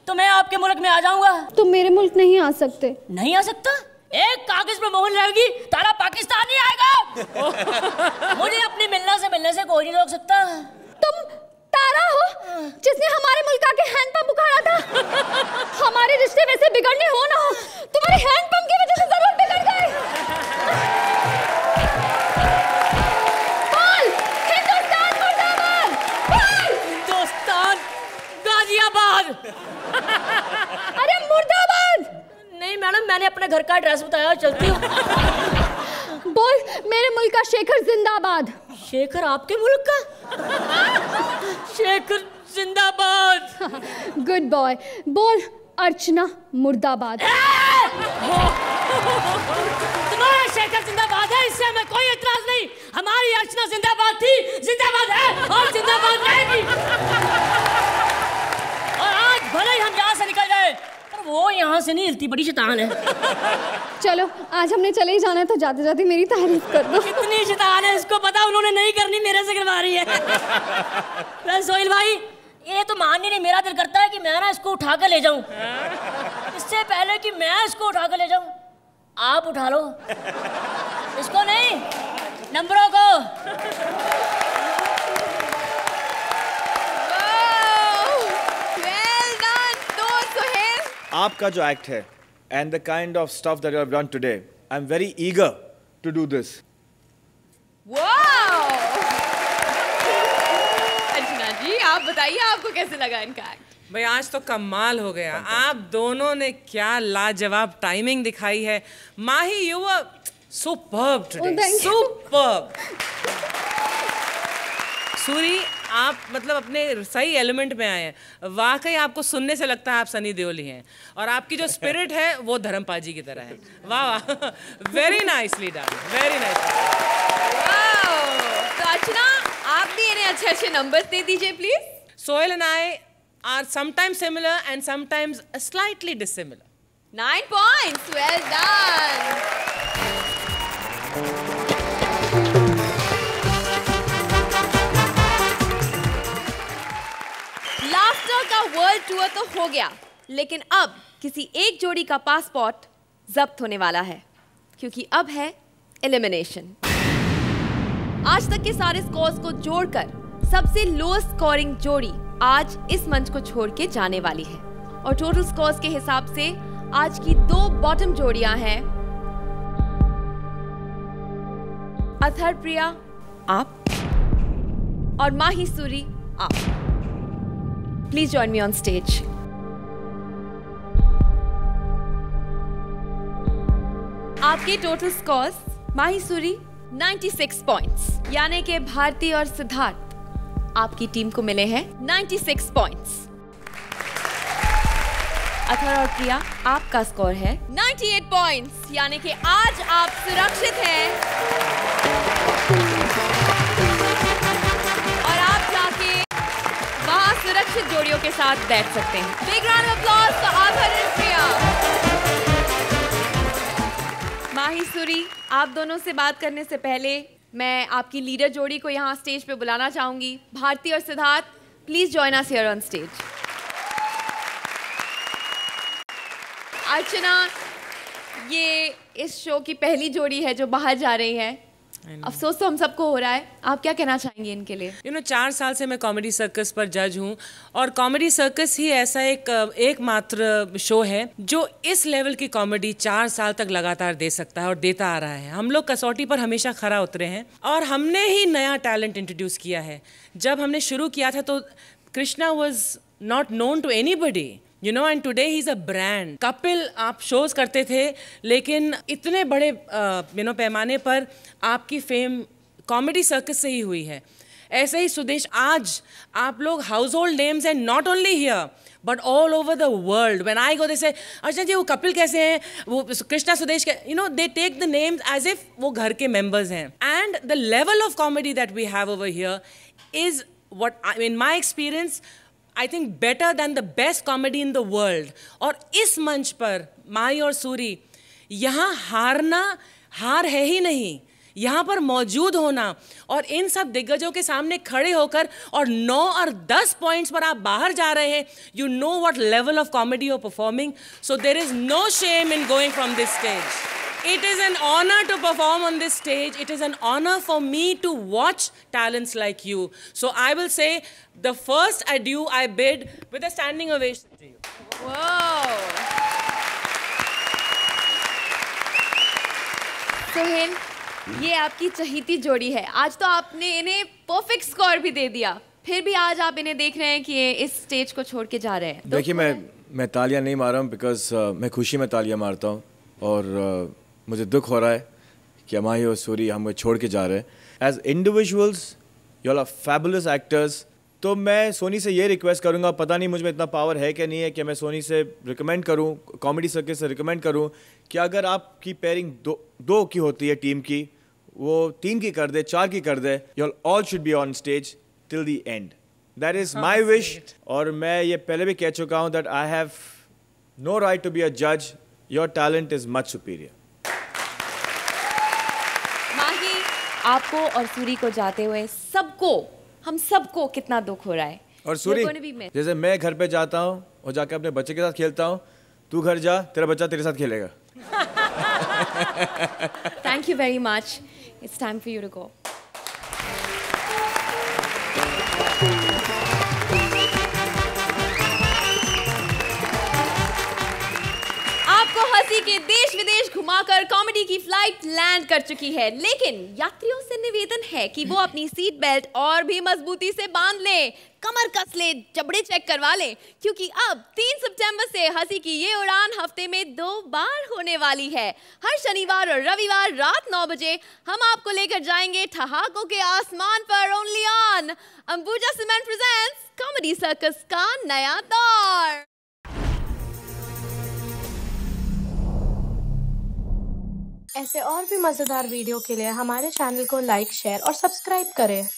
तो मैं आपके मुल्क में आ जाऊंगा। तुम मेरे मुल्क नहीं आ सकते। नहीं आ सकता? एक कागज पे मोहर लगेगी, तारा पाकिस्तान नहीं आएगा। मुझे अपनी मिलने से कोई नहीं रोक सकता। तुम तारा हो जिसने हमारे मुल्क आके हैंडपंप उखाड़ा था। हमारे रिश्ते वैसे बिगड़ने हो ना हो, तुम्हारे हैंडपंप की वजह से जरूर बिगड़ गए। बोल हिंदुस्तान मुर्दाबाद, बोल हिंदुस्तान गाजियाबाद। का एड्रेस बताया, चलती हूँ। बोल मेरे मुल्क का शेखर जिंदाबाद। शेखर आपके मुल्क का? शेखर जिंदाबाद। Good boy. बोल अर्चना मुर्दाबाद। तुम्हारा शेखर जिंदाबाद है, इससे हमें कोई इतराज नहीं। हमारी अर्चना जिंदाबाद थी, जिंदाबाद है और जिंदाबाद रहेगी। और आज भले ही हम यहाँ से निकल गए, पर वो यहाँ से नहीं हिलती, बड़ी शैतान है। चलो आज हमने चले ही जाना है, तो जाते जाते मेरी तारीफ कर दो। कितनी शैतान है, इसको पता उन्होंने नहीं करनी, मेरे से करवा रही है। सोहेल भाई, ये तो मान ही नहीं, मेरा दिल करता है कि मैं ना इसको उठा कर ले जाऊं। इससे पहले कि मैं इसको उठा कर ले जाऊं, आप उठा लो इसको, नहीं नंबरों को। Well done, तो सोहेल। आपका जो एक्ट है and the kind of stuff that you have done today, I'm very eager to do this. Wow! Archana ji, आप बताइए आपको कैसे लगा इनका एक्ट? भाई आज तो कमाल हो गया। आप दोनों ने क्या लाजवाब टाइमिंग दिखाई है। Mahi, you were superb today, superb. Suri, आप मतलब अपने सही एलिमेंट में आए हैं। वाकई आपको सुनने से लगता है आप सनी देओल ही हैं, और आपकी जो स्पिरिट है वो धर्मपाजी की तरह है। वाह वाह, very nicely done, very nice. तो अर्चना, आप भी इन्हें अच्छे अच्छे नंबर्स दे दीजिए please. Sohail and I are sometimes similar and sometimes slightly dissimilar. 9 points. Well done. Laughter का वर्ल्ड टूर तो हो गया, लेकिन अब किसी एक जोड़ी का पासपोर्ट जब्त होने वाला है, क्योंकि अब है एलिमिनेशन। आज तक के सारे स्कोर्स को जोड़कर सबसे लोएस्ट स्कोरिंग जोड़ी आज इस मंच को छोड़ के जाने वाली है, और टोटल स्कोर्स के हिसाब से आज की 2 बॉटम जोड़ियां हैं अथर प्रिया आप और माही सूरी आप। Please join me on stage. आपके टोटल स्कोर्स माही सूरी 96 पॉइंट्स, यानी कि भारती और सिद्धार्थ आपकी टीम को मिले हैं 96 पॉइंट्स। अथर और प्रिया, आपका स्कोर है 98 पॉइंट्स, यानी कि आज आप सुरक्षित हैं और आप जाके वहां सुरक्षित जोड़ियों के साथ बैठ सकते हैं। Big round of applause for Athar and Priya. Mahi Suri, आप दोनों से बात करने से पहले मैं आपकी लीडर जोड़ी को यहाँ स्टेज पे बुलाना चाहूंगी। भारती और Siddharth, please join us here on stage. Archana, ये इस शो की पहली जोड़ी है जो बाहर जा रही है। अफसोस तो हम सबको हो रहा है, आप क्या कहना चाहेंगे इनके लिए? 4 साल से मैं कॉमेडी सर्कस पर जज हूँ, और कॉमेडी सर्कस ही ऐसा एकमात्र शो है जो इस लेवल की कॉमेडी 4 साल तक लगातार दे सकता है और देता आ रहा है। हम लोग कसौटी पर हमेशा खरा उतरे हैं, और हमने ही नया टैलेंट इंट्रोड्यूस किया है। जब हमने शुरू किया था तो Krishna was not known to anybody, and today he's a brand. Kapil आप शोज करते थे, लेकिन इतने बड़े पैमाने पर आपकी फेम कॉमेडी सर्कस से ही हुई है। ऐसे ही सुदेश, आज आप लोग household names and not only here but all over the world. When I go they say, Archana जी वो कपिल कैसे हैं, वो कृष्णा सुदेश के, they take the names as if वो घर के मेंबर्स हैं। And the level of comedy that we have over here is what इन my experience I think better than the best comedy in the world. और इस मंच पर माही और सूरी, यहाँ हार है ही नहीं, यहाँ पर मौजूद होना और इन सब दिग्गजों के सामने खड़े होकर और 9 और 10 पॉइंट्स पर आप बाहर जा रहे हैं, you know what level of comedy you're performing. So there is no shame in going from this stage. It is an honor to perform on this stage. It is an honor for me to watch talents like you. So I will say the first adieu I bid with a standing ovation to you. Wow. Sohail, ये आपकी चहीती जोड़ी है। आज तो आपने इन्हें परफेक्ट स्कोर भी दे दिया, फिर भी आज आप इन्हें देख रहे हैं कि ये इस स्टेज को छोड़ के जा रहे हैं। देखिए, मैं तालियां नहीं मार रहा हूँ बिकॉज मैं खुशी में तालियां मारता हूँ, और मुझे दुख हो रहा है कि अमाही और सूरी हमें छोड़ के जा रहे हैं. As individuals you all are fabulous actors. तो मैं सोनी से ये रिक्वेस्ट करूँगा, पता नहीं मुझ में इतना पावर है कि नहीं है कि मैं सोनी से रिकमेंड करूँ, कॉमेडी सर्किट से रिकमेंड करूँ कि अगर आपकी पेयरिंग दो की होती है टीम की, वो 3 की कर दे, 4 की कर दे. You all should be on stage till the end. That is my wish. और मैं ये पहले भी कह चुका हूँ that I have no right to be a जज. Your talent is much superior. Mahi, आपको और सूरी को जाते हुए हम सबको कितना दुख हो रहा है. और सूरी, जैसे मैं घर पे जाता हूँ और जाके अपने बच्चे के साथ खेलता हूँ, तू घर जा, तेरा बच्चा तेरे साथ खेलेगा. Thank you very much. It's time for you to go. आपको हंसी के देश विदेश घुमाकर कॉमेडी की फ्लाइट लैंड कर चुकी है, लेकिन यात्रियों से निवेदन है कि वो अपनी सीट बेल्ट और भी मजबूती से बांध लें, कमर कस ले, जबड़े चेक करवा लें, क्योंकि अब 3 सितंबर से हंसी की ये उड़ान हफ्ते में 2 बार होने वाली है. हर शनिवार और रविवार रात 9 बजे हम आपको लेकर जाएंगे ठहाकों के आसमान पर. Only on Ambuja cement presents comedy circus का नया दौर. ऐसे और भी मजेदार वीडियो के लिए हमारे चैनल को लाइक, शेयर और सब्सक्राइब करें.